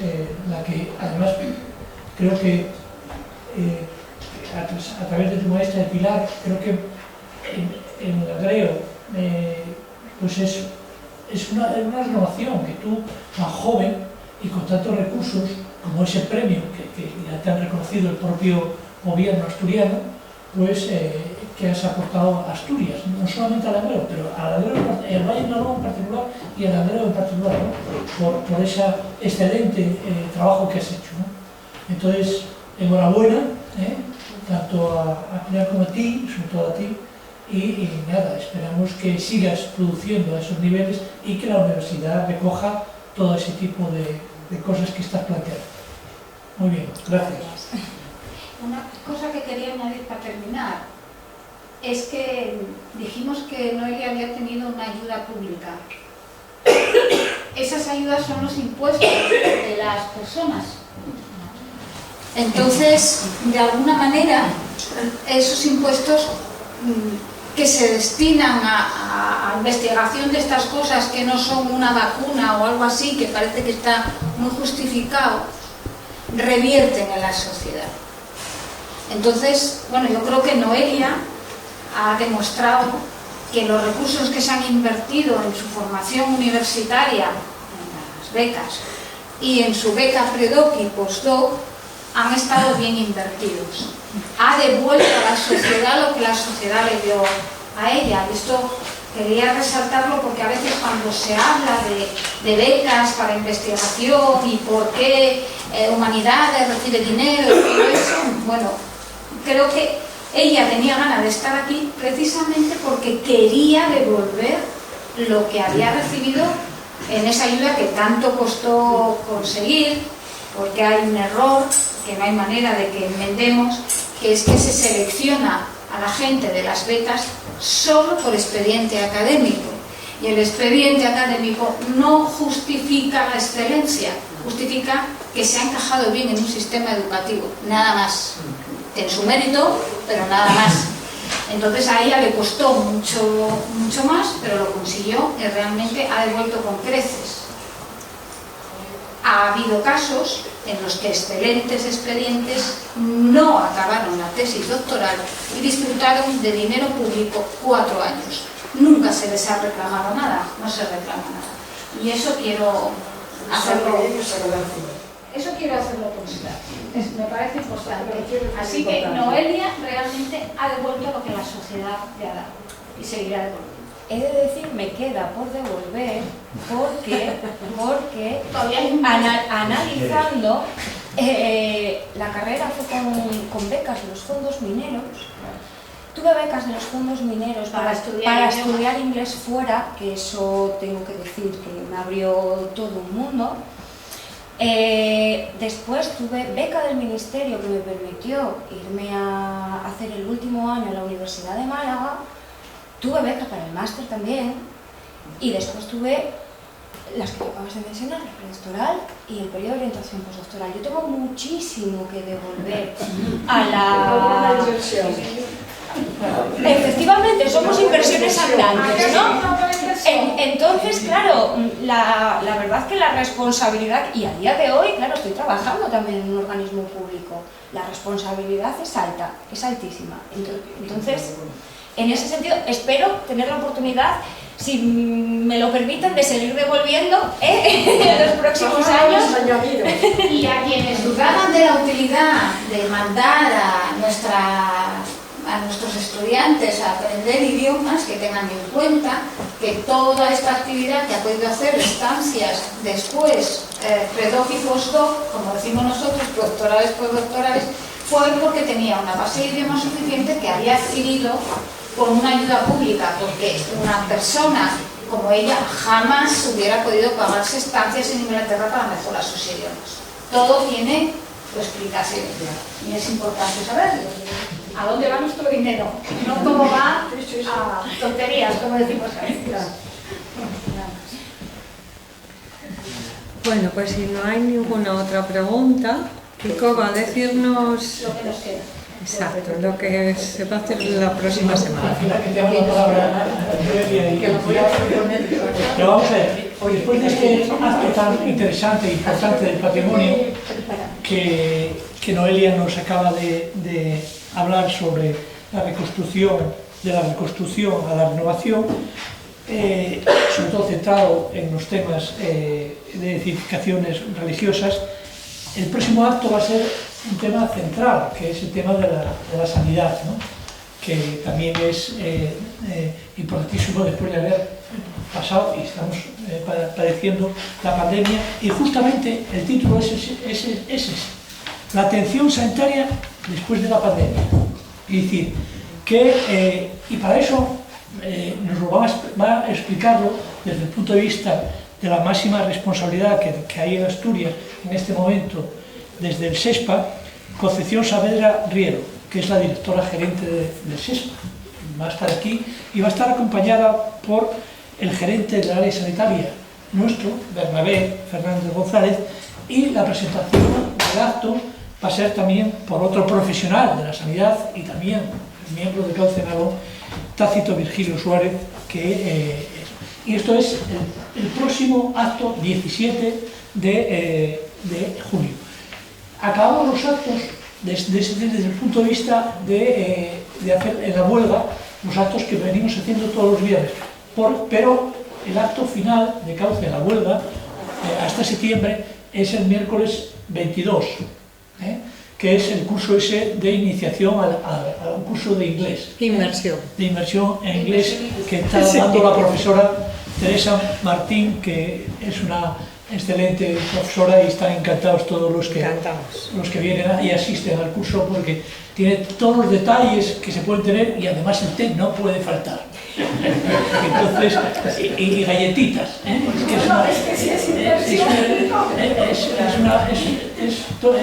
E: la que además creo que a través de tu maestra de Pilar, creo que en el Agreo pues es una renovación, que tú, tan joven y con tantos recursos como ese premio que ya te han reconocido el propio gobierno asturiano, pues que has aportado a Asturias, no solamente al Agreo, pero al Agreo, el Valle de Nalón en particular y al Agreo en particular, ¿no? por ese excelente trabajo que has hecho, ¿no? Entonces, enhorabuena, tanto a Pilar como a ti, sobre todo a ti, y nada, esperamos que sigas produciendo a esos niveles y que la universidad recoja todo ese tipo de cosas que estás planteando. Muy bien, gracias.
B: Una cosa que quería añadir para terminar es que dijimos que Noelia había tenido una ayuda pública. Esas ayudas son los impuestos de las personas. Entonces, de alguna manera, esos impuestos que se destinan a investigación de estas cosas que no son una vacuna o algo así, que parece que está muy justificado, revierten en la sociedad. Entonces, bueno, yo creo que Noelia ha demostrado que los recursos que se han invertido en su formación universitaria, en las becas, y en su beca predoc y postdoc, han estado bien invertidos. Ha devuelto a la sociedad lo que la sociedad le dio a ella. Esto quería resaltarlo porque a veces cuando se habla de becas para investigación y por qué Humanidades recibe dinero y todo eso, bueno, creo que ella tenía ganas de estar aquí precisamente porque quería devolver lo que había recibido en esa ayuda que tanto costó conseguir, porque hay un error que no hay manera de que enmendemos, que es que se selecciona a la gente de las becas solo por expediente académico. Y el expediente académico no justifica la excelencia, justifica que se ha encajado bien en un sistema educativo, nada más. En su mérito, pero nada más. Entonces a ella le costó mucho más, pero lo consiguió y realmente ha devuelto con creces. Ha habido casos en los que excelentes expedientes no acabaron la tesis doctoral y disfrutaron de dinero público 4 años. Nunca se les ha reclamado nada, no se reclama nada. Y eso quiero hacerlo. Eso quiero hacerlo constar. Me parece importante. Así que Noelia realmente ha devuelto lo que la sociedad le ha dado y seguirá devolviendo.
C: he de decir, me queda por devolver, porque analizando, la carrera fue con becas de los fondos mineros. Tuve becas de los fondos mineros para estudiar inglés fuera, que eso tengo que decir que me abrió todo un mundo. Después tuve beca del ministerio que me permitió irme a hacer el último año en la Universidad de Málaga. Tuve beca para el máster también, y después tuve las que acabas de mencionar, la predoctoral y el periodo de orientación postdoctoral. Yo tengo muchísimo que devolver a la... Efectivamente, somos inversiones andantes, ¿no? Entonces, claro, la verdad que la responsabilidad, y a día de hoy, claro, estoy trabajando también en un organismo público, la responsabilidad es alta, es altísima. Entonces, en ese sentido, espero tener la oportunidad, si me lo permiten, de seguir devolviendo en los próximos años.
B: Y a quienes dudaban de la utilidad de mandar a nuestros estudiantes a aprender idiomas, que tengan en cuenta que toda esta actividad que ha podido hacer, estancias después, predoc y postdoc, como decimos nosotros, doctorales, postdoctorales, fue porque tenía una base de idioma suficiente que había adquirido con una ayuda pública, porque una persona como ella jamás hubiera podido pagarse estancias en Inglaterra para mejorar sus idiomas. Todo tiene su explicación y es importante saberlo. ¿A dónde va nuestro dinero? No cómo va a tonterías, como decimos ahí.
A: Bueno, pues si no hay ninguna otra pregunta, Kiko va a decirnos
B: Lo que nos queda.
A: exacto lo que se va a hacer la próxima semana.
E: Que te hago la palabra, pero vamos a ver, después de este acto tan interesante e importante del patrimonio que Noelia nos acaba de hablar sobre la reconstrucción, de la reconstrucción a la renovación, sobre todo centrado en los temas de edificaciones religiosas, el próximo acto va a ser un tema central, que es el tema de la sanidad, ¿no? Que también es importantísimo después de haber pasado y estamos padeciendo la pandemia, y justamente el título es ese, la atención sanitaria después de la pandemia. Es decir, que, y para eso nos lo va a explicarlo desde el punto de vista de la máxima responsabilidad que hay en Asturias en este momento, desde el SESPA, Concepción Saavedra Riero, que es la directora gerente del SESPA. Va a estar aquí y va a estar acompañada por el gerente del área sanitaria nuestro, Bernabé Fernández González, y la presentación del acto va a ser también por otro profesional de la sanidad y también miembro de Cauce Nalón, Tácito Virgilio Suárez, y esto es el próximo acto 17 de junio. Acabamos los actos desde el punto de vista de hacer en la huelga los actos que venimos haciendo todos los viernes, pero el acto final de Cauce en la huelga hasta septiembre es el miércoles 22, que es el curso ese de iniciación a un curso de inglés.
A: Inmersión.
E: De inmersión en inglés que está dando la profesora Teresa Martín, que es una excelente profesora, y están encantados todos los que vienen y asisten al curso, porque tiene todos los detalles que se pueden tener, y además el té no puede faltar. Entonces, y galletitas,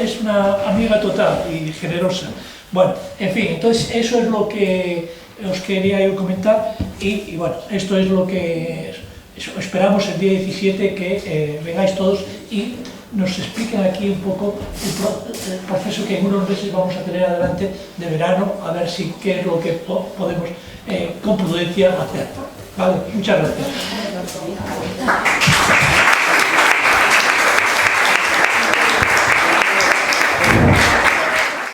E: es una amiga total y generosa. Bueno, en fin, entonces eso es lo que os quería yo comentar, y bueno, esto es lo que esperamos el día 17, que vengáis todos y nos expliquen aquí un poco el proceso que en unos meses vamos a tener adelante de verano, a ver si qué es lo que podemos con prudencia hacer. Vale, muchas gracias.